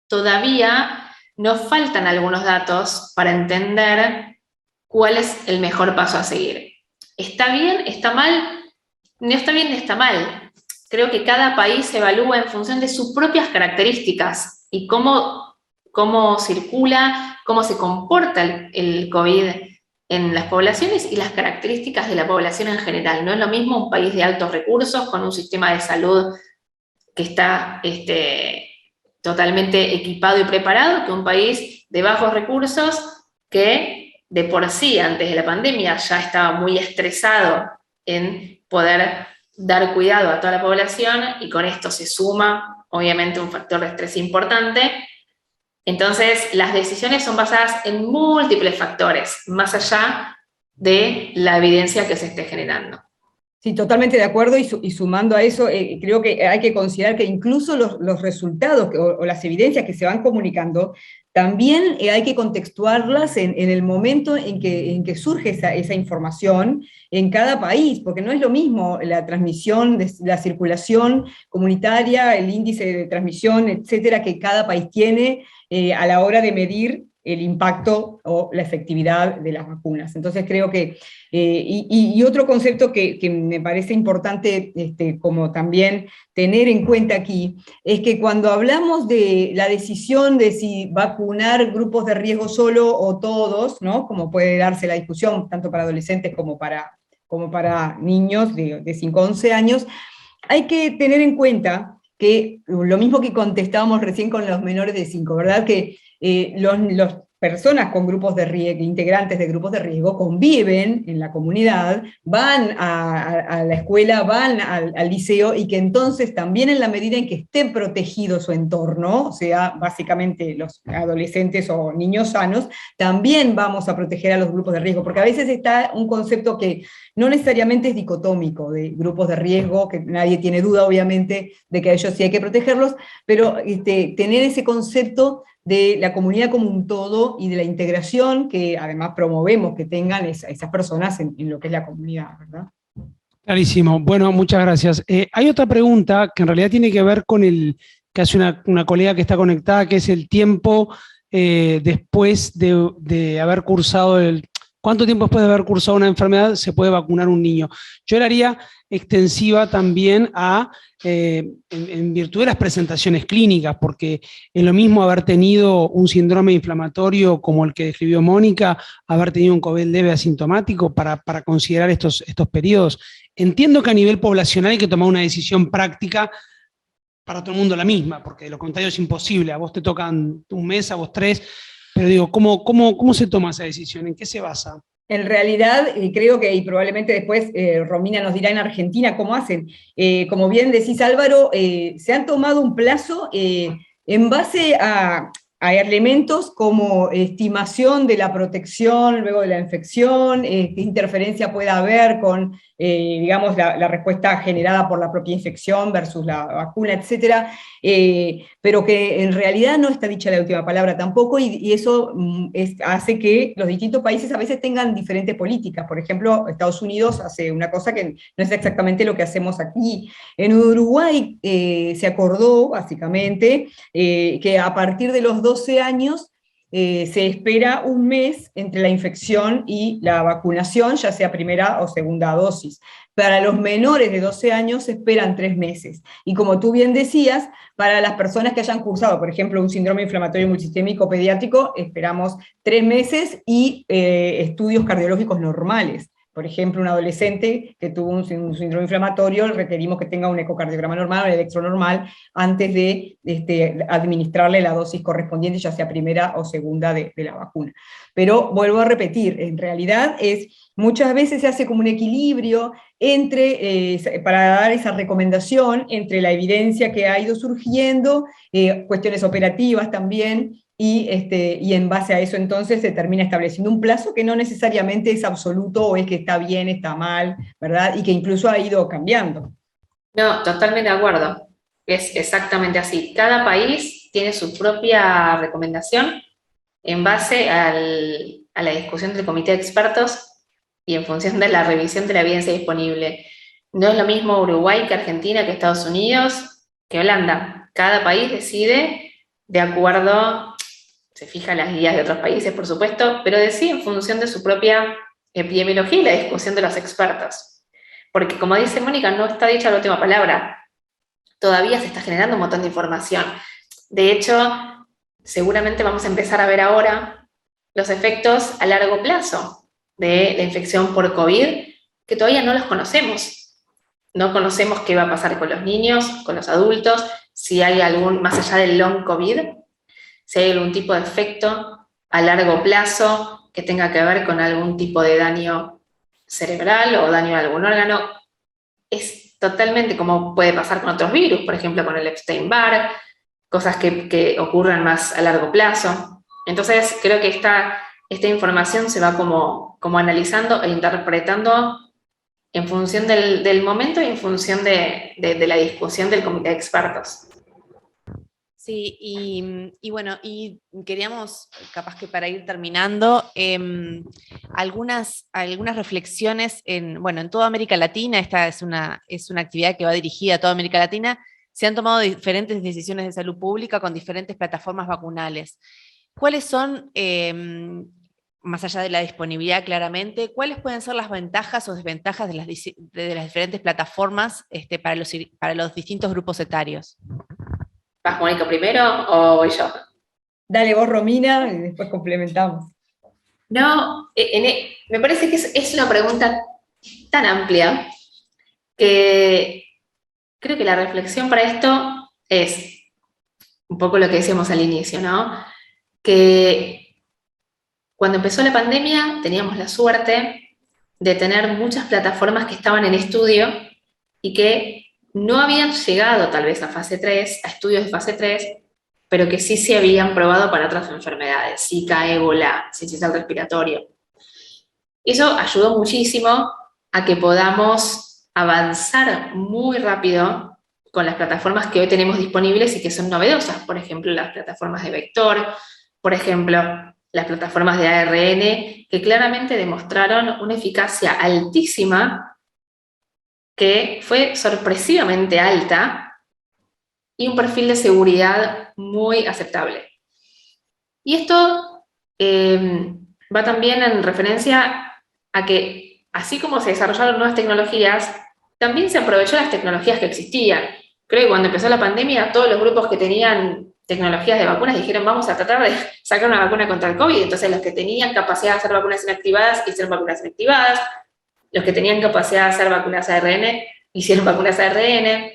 todavía nos faltan algunos datos para entender cuál es el mejor paso a seguir. ¿Está bien? ¿Está mal? No está bien ni está mal. Creo que cada país evalúa en función de sus propias características y cómo circula, cómo se comporta el COVID en las poblaciones y las características de la población en general. No es lo mismo un país de altos recursos con un sistema de salud que está totalmente equipado y preparado, que un país de bajos recursos que de por sí antes de la pandemia ya estaba muy estresado en poder dar cuidado a toda la población, y con esto se suma obviamente un factor de estrés importante. Entonces, las decisiones son basadas en múltiples factores, más allá de la evidencia que se esté generando. Sí, totalmente de acuerdo, y sumando a eso, creo que hay que considerar que incluso los resultados o las evidencias que se van comunicando, también hay que contextuarlas en el momento en que surge esa información en cada país, porque no es lo mismo la transmisión, la circulación comunitaria, el índice de transmisión, etcétera, que cada país tiene a la hora de medir el impacto o la efectividad de las vacunas. Entonces creo que, y otro concepto que me parece importante como también tener en cuenta aquí, es que cuando hablamos de la decisión de si vacunar grupos de riesgo solo o todos, ¿no? Como puede darse la discusión tanto para adolescentes como para niños de 5 a 11 años, hay que tener en cuenta que, lo mismo que contestábamos recién con los menores de 5, ¿verdad? Que las personas con grupos de riesgo, integrantes de grupos de riesgo, conviven en la comunidad, van a la escuela, van al liceo, y que entonces también en la medida en que esté protegido su entorno, o sea, básicamente los adolescentes o niños sanos, también vamos a proteger a los grupos de riesgo, porque a veces está un concepto que no necesariamente es dicotómico, de grupos de riesgo, que nadie tiene duda obviamente de que a ellos sí hay que protegerlos, pero tener ese concepto de la comunidad como un todo y de la integración que además promovemos que tengan esas personas en lo que es la comunidad, ¿verdad? Clarísimo. Bueno, muchas gracias. Hay otra pregunta que en realidad tiene que ver con que hace una colega que está conectada, que es el tiempo después de haber cursado ¿Cuánto tiempo después de haber cursado una enfermedad se puede vacunar un niño? Yo la haría extensiva también en virtud de las presentaciones clínicas, porque es lo mismo haber tenido un síndrome inflamatorio como el que describió Mónica, haber tenido un COVID leve asintomático para considerar estos periodos. Entiendo que a nivel poblacional hay que tomar una decisión práctica para todo el mundo la misma, porque de lo contrario es imposible. A vos te tocan un mes, a vos 3, pero digo, ¿cómo se toma esa decisión? ¿En qué se basa? En realidad, creo que, y probablemente después Romina nos dirá en Argentina cómo hacen, como bien decís Álvaro, se han tomado un plazo en base a elementos como estimación de la protección luego de la infección, qué interferencia puede haber con, digamos, la respuesta generada por la propia infección versus la vacuna, etc. Pero que en realidad no está dicha la última palabra tampoco, y eso hace que los distintos países a veces tengan diferentes políticas. Por ejemplo, Estados Unidos hace una cosa que no es exactamente lo que hacemos aquí. En Uruguay se acordó, básicamente, que a partir de los 12 años se espera un mes entre la infección y la vacunación, ya sea primera o segunda dosis. Para los menores de 12 años se esperan 3 meses. Y como tú bien decías, para las personas que hayan cursado, por ejemplo, un síndrome inflamatorio multisistémico pediátrico, esperamos 3 meses y estudios cardiológicos normales. Por ejemplo, un adolescente que tuvo un síndrome inflamatorio, requerimos que tenga un ecocardiograma normal o un electro normal antes de administrarle la dosis correspondiente, ya sea primera o segunda de la vacuna. Pero vuelvo a repetir, en realidad muchas veces se hace como un equilibrio para dar esa recomendación entre la evidencia que ha ido surgiendo, cuestiones operativas también, y en base a eso entonces se termina estableciendo un plazo que no necesariamente es absoluto o es que está bien, está mal, ¿verdad? Y que incluso ha ido cambiando. No, totalmente de acuerdo. Es exactamente así. Cada país tiene su propia recomendación en base a la discusión del comité de expertos y en función de la revisión de la evidencia disponible. No es lo mismo Uruguay que Argentina, que Estados Unidos, que Holanda. Cada país decide de acuerdo, se fija las guías de otros países, por supuesto, pero decide en función de su propia epidemiología y la discusión de los expertos. Porque, como dice Mónica, no está dicha la última palabra. Todavía se está generando un montón de información. De hecho, seguramente vamos a empezar a ver ahora los efectos a largo plazo de la infección por COVID, que todavía no los conocemos. No conocemos qué va a pasar con los niños, con los adultos, si hay algún, más allá del long COVID, si hay algún tipo de efecto a largo plazo que tenga que ver con algún tipo de daño cerebral o daño a algún órgano. Es totalmente como puede pasar con otros virus, por ejemplo con el Epstein-Barr, cosas que ocurran más a largo plazo. Entonces creo que esta información se va como analizando e interpretando en función del momento y en función de la discusión del comité de expertos. Sí, y bueno, y queríamos, capaz que para ir terminando, algunas reflexiones en toda América Latina. Esta es una actividad que va dirigida a toda América Latina. Se han tomado diferentes decisiones de salud pública con diferentes plataformas vacunales. ¿Cuáles son, más allá de la disponibilidad claramente, cuáles pueden ser las ventajas o desventajas de las diferentes plataformas para los distintos grupos etarios? ¿Vas, Mónica, primero o voy yo? Dale vos, Romina, y después complementamos. No, me parece que es una pregunta tan amplia que creo que la reflexión para esto es un poco lo que decíamos al inicio, ¿no? Que cuando empezó la pandemia teníamos la suerte de tener muchas plataformas que estaban en estudio y que no habían llegado tal vez a fase 3, a estudios de fase 3, pero que sí se habían probado para otras enfermedades, Zika, ébola, sincicial respiratorio. Eso ayudó muchísimo a que podamos avanzar muy rápido con las plataformas que hoy tenemos disponibles y que son novedosas, por ejemplo, las plataformas de vector, por ejemplo, las plataformas de ARN, que claramente demostraron una eficacia altísima, que fue sorpresivamente alta, y un perfil de seguridad muy aceptable. Y esto va también en referencia a que, así como se desarrollaron nuevas tecnologías, también se aprovechó las tecnologías que existían. Creo que cuando empezó la pandemia, todos los grupos que tenían tecnologías de vacunas dijeron, vamos a tratar de sacar una vacuna contra el COVID. Entonces, los que tenían capacidad de hacer vacunas inactivadas, hicieron vacunas inactivadas. Los que tenían capacidad de hacer vacunas ARN, hicieron vacunas ARN.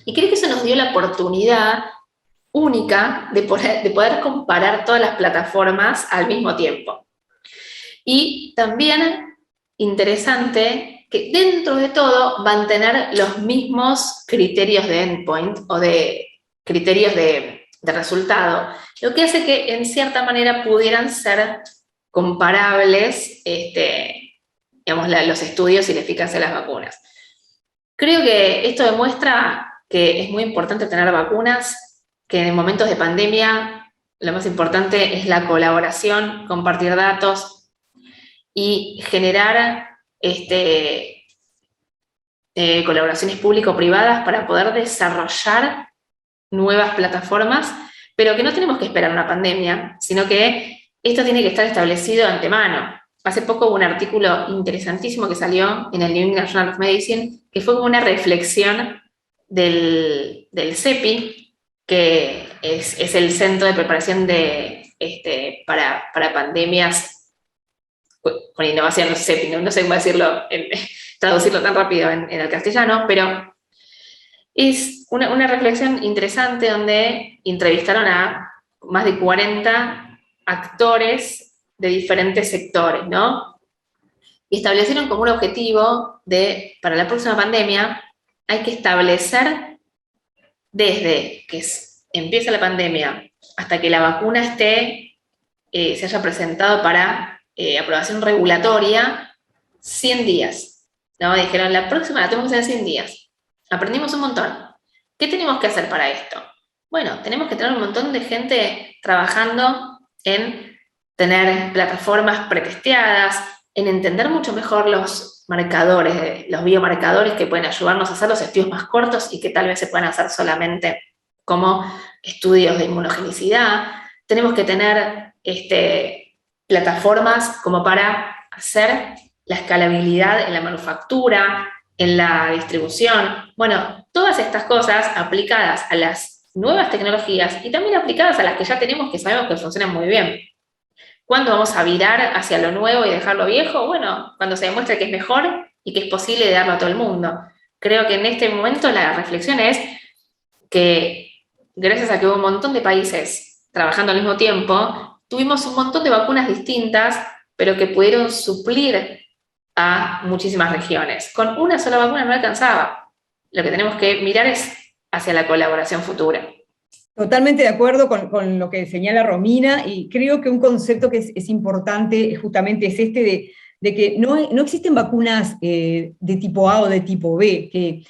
Y creo que eso nos dio la oportunidad única de poder comparar todas las plataformas al mismo tiempo. Y también interesante que dentro de todo van a tener los mismos criterios de endpoint o de criterios de resultado, lo que hace que en cierta manera pudieran ser comparables digamos, los estudios y la eficacia de las vacunas. Creo que esto demuestra que es muy importante tener vacunas, que en momentos de pandemia lo más importante es la colaboración, compartir datos y generar colaboraciones público-privadas para poder desarrollar nuevas plataformas, pero que no tenemos que esperar una pandemia, sino que esto tiene que estar establecido de antemano. Hace poco hubo un artículo interesantísimo que salió en el New England Journal of Medicine, que fue como una reflexión del CEPI, que es el Centro de Preparación para Pandemias con Innovación, no sé, no sé cómo decirlo, traducirlo tan rápido en el castellano, pero es una reflexión interesante donde entrevistaron a más de 40 actores de diferentes sectores, ¿no? Y establecieron como un objetivo para la próxima pandemia, hay que establecer desde que empieza la pandemia hasta que la vacuna se haya presentado para aprobación regulatoria, 100 días. ¿No? Dijeron, la próxima la tenemos que hacer en 100 días. Aprendimos un montón. ¿Qué tenemos que hacer para esto? Bueno, tenemos que tener un montón de gente trabajando en tener plataformas pretesteadas, en entender mucho mejor los marcadores, los biomarcadores que pueden ayudarnos a hacer los estudios más cortos y que tal vez se puedan hacer solamente como estudios de inmunogenicidad. Tenemos que tener plataformas como para hacer la escalabilidad en la manufactura, en la distribución. Bueno, todas estas cosas aplicadas a las nuevas tecnologías y también aplicadas a las que ya tenemos que sabemos que funcionan muy bien. ¿Cuándo vamos a virar hacia lo nuevo y dejar lo viejo? Bueno, cuando se demuestre que es mejor y que es posible darlo a todo el mundo. Creo que en este momento la reflexión es que gracias a que hubo un montón de países trabajando al mismo tiempo, tuvimos un montón de vacunas distintas, pero que pudieron suplir a muchísimas regiones. Con una sola vacuna no alcanzaba. Lo que tenemos que mirar es hacia la colaboración futura. Totalmente de acuerdo con lo que señala Romina, y creo que un concepto que es importante justamente es de que no existen vacunas de tipo A o de tipo B, que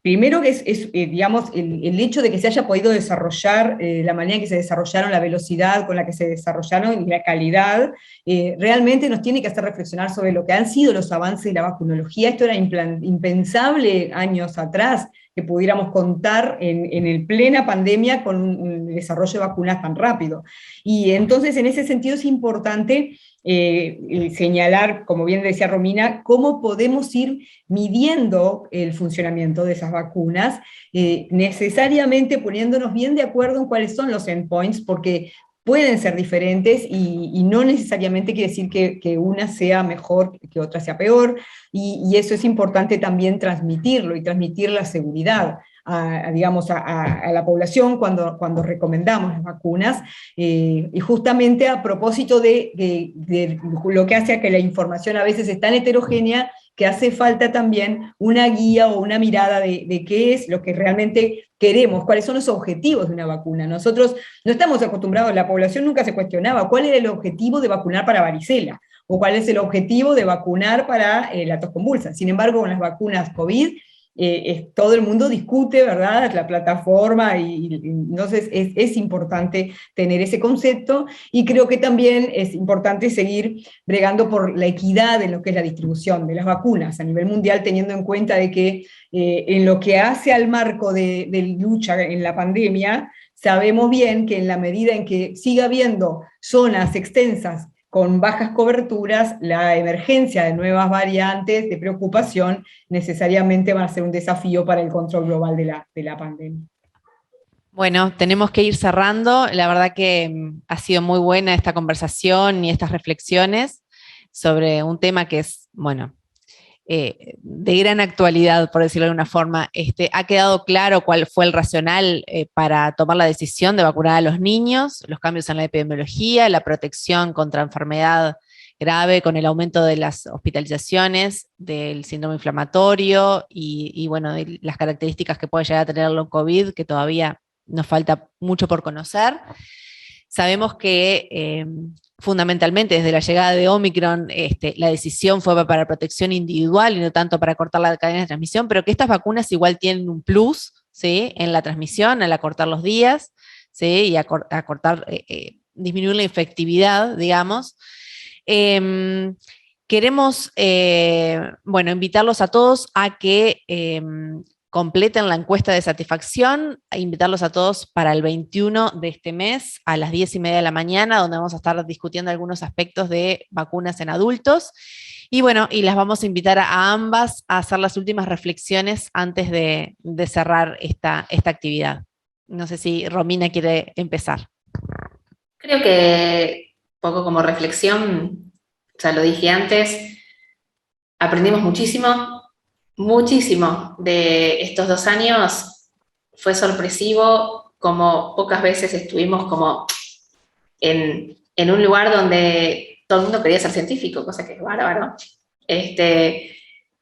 primero que es digamos, el hecho de que se haya podido desarrollar, la manera en que se desarrollaron, la velocidad con la que se desarrollaron y la calidad, realmente nos tiene que hacer reflexionar sobre lo que han sido los avances de la vacunología. Esto era impensable años atrás, que pudiéramos contar en el plena pandemia con un desarrollo de vacunas tan rápido. Y entonces, en ese sentido, es importante señalar, como bien decía Romina, cómo podemos ir midiendo el funcionamiento de esas vacunas, necesariamente poniéndonos bien de acuerdo en cuáles son los endpoints, porque pueden ser diferentes y no necesariamente quiere decir que una sea mejor, que otra sea peor, y eso es importante también transmitirlo y transmitir la seguridad digamos, a la población cuando recomendamos las vacunas, y justamente a propósito de lo que hace a que la información a veces es tan heterogénea, que hace falta también una guía o una mirada de qué es lo que realmente queremos, cuáles son los objetivos de una vacuna. Nosotros no estamos acostumbrados, la población nunca se cuestionaba cuál era el objetivo de vacunar para varicela, o cuál es el objetivo de vacunar para la tos convulsa. Sin embargo, con las vacunas COVID, todo el mundo discute, ¿verdad?, la plataforma, y entonces es importante tener ese concepto, y creo que también es importante seguir bregando por la equidad en lo que es la distribución de las vacunas a nivel mundial, teniendo en cuenta de que en lo que hace al marco de lucha en la pandemia, sabemos bien que en la medida en que siga habiendo zonas extensas con bajas coberturas, la emergencia de nuevas variantes de preocupación necesariamente van a ser un desafío para el control global de la pandemia. Bueno, tenemos que ir cerrando. La verdad que ha sido muy buena esta conversación y estas reflexiones sobre un tema que es, bueno, de gran actualidad, por decirlo de alguna forma. Ha quedado claro cuál fue el racional para tomar la decisión de vacunar a los niños, los cambios en la epidemiología, la protección contra enfermedad grave con el aumento de las hospitalizaciones, del síndrome inflamatorio y bueno, de las características que puede llegar a tener el COVID, que todavía nos falta mucho por conocer. Sabemos que fundamentalmente desde la llegada de Omicron la decisión fue para protección individual y no tanto para cortar la cadena de transmisión, pero que estas vacunas igual tienen un plus, ¿sí?, en la transmisión, al acortar los días, ¿sí?, y acortar, disminuir la infectividad, digamos. Queremos, bueno, invitarlos a todos a que completen la encuesta de satisfacción, e invitarlos a todos para el 21 de este mes a las 10:30 de la mañana, donde vamos a estar discutiendo algunos aspectos de vacunas en adultos. Y bueno, y las vamos a invitar a ambas a hacer las últimas reflexiones antes de cerrar esta actividad. No sé si Romina quiere empezar. Creo que, poco como reflexión, ya lo dije antes, aprendimos muchísimo de estos 2 años. Fue sorpresivo, como pocas veces estuvimos como en un lugar donde todo el mundo quería ser científico, cosa que es bárbaro.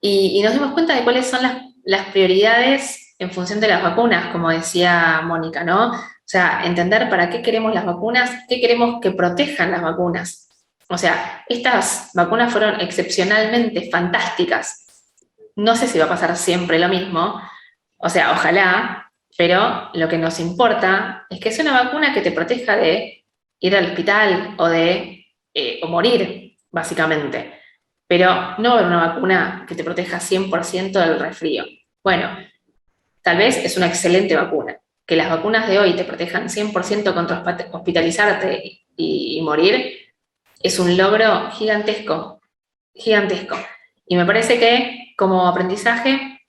Y nos dimos cuenta de cuáles son las prioridades en función de las vacunas, como decía Mónica, ¿no? O sea, entender para qué queremos las vacunas, qué queremos que protejan las vacunas. O sea, estas vacunas fueron excepcionalmente fantásticas. No sé si va a pasar siempre lo mismo, o sea, ojalá, pero lo que nos importa es que sea una vacuna que te proteja de ir al hospital o morir, básicamente. Pero no una vacuna que te proteja 100% del resfrío. Bueno, tal vez es una excelente vacuna. Que las vacunas de hoy te protejan 100% contra hospitalizarte y morir es un logro gigantesco, gigantesco. Y me parece que como aprendizaje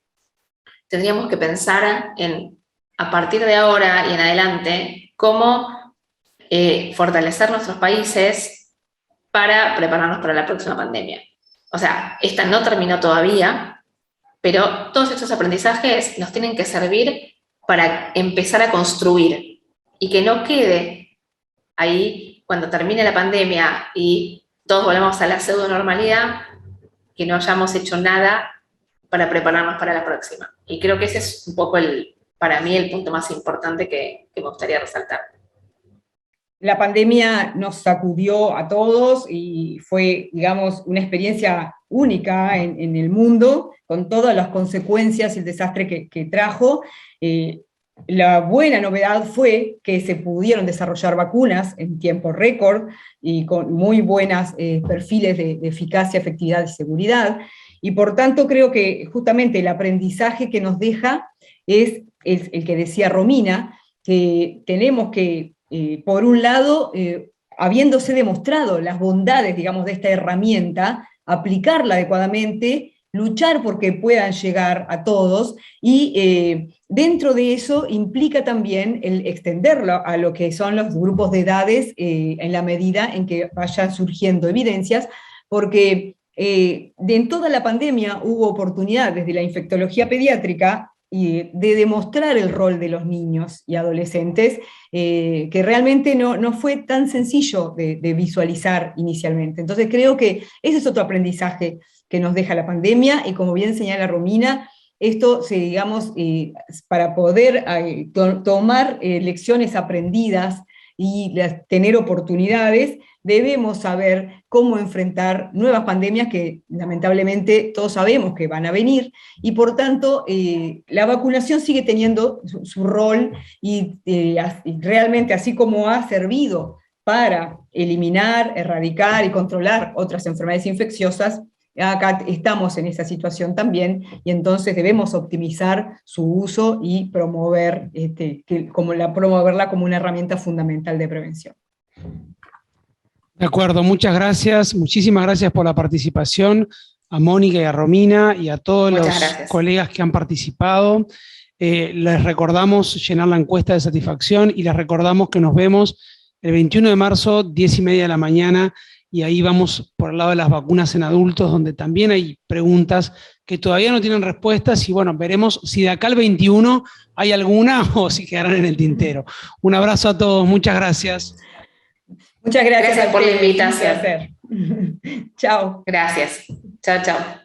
tendríamos que pensar en, a partir de ahora y en adelante, cómo fortalecer nuestros países para prepararnos para la próxima pandemia. O sea, esta no terminó todavía, pero todos estos aprendizajes nos tienen que servir para empezar a construir y que no quede ahí cuando termine la pandemia y todos volvamos a la pseudo-normalidad, que no hayamos hecho nada para prepararnos para la próxima. Y creo que ese es un poco, para mí, el punto más importante que me gustaría resaltar. La pandemia nos sacudió a todos y fue, digamos, una experiencia única en el mundo, con todas las consecuencias y el desastre que trajo. La buena novedad fue que se pudieron desarrollar vacunas en tiempo récord y con muy buenos perfiles de eficacia, efectividad y seguridad. Y por tanto creo que justamente el aprendizaje que nos deja es el que decía Romina, que tenemos que, por un lado, habiéndose demostrado las bondades, digamos, de esta herramienta, aplicarla adecuadamente, luchar porque puedan llegar a todos, y dentro de eso implica también el extenderlo a lo que son los grupos de edades en la medida en que vayan surgiendo evidencias, porque en toda la pandemia hubo oportunidad desde la infectología pediátrica de demostrar el rol de los niños y adolescentes, que realmente no fue tan sencillo de visualizar inicialmente. Entonces creo que ese es otro aprendizaje que nos deja la pandemia, y como bien señala Romina, esto, digamos, para poder tomar lecciones aprendidas y tener oportunidades, debemos saber cómo enfrentar nuevas pandemias que lamentablemente todos sabemos que van a venir, y por tanto la vacunación sigue teniendo su rol, y realmente así como ha servido para eliminar, erradicar y controlar otras enfermedades infecciosas, acá estamos en esa situación también, y entonces debemos optimizar su uso y promover, promoverla como una herramienta fundamental de prevención. De acuerdo, muchas gracias. Muchísimas gracias por la participación a Mónica y a Romina y a todos Muchas los gracias. colegas que han participado. Les recordamos llenar la encuesta de satisfacción y les recordamos que nos vemos el 21 de marzo, 10:30 de la mañana, y ahí vamos por el lado de las vacunas en adultos, donde también hay preguntas que todavía no tienen respuestas y bueno, veremos si de acá al 21 hay alguna o si quedarán en el tintero. Un abrazo a todos, muchas gracias. Muchas gracias. Gracias por la ustedes, invitación. un placer. Chao. Gracias. Chao, chao.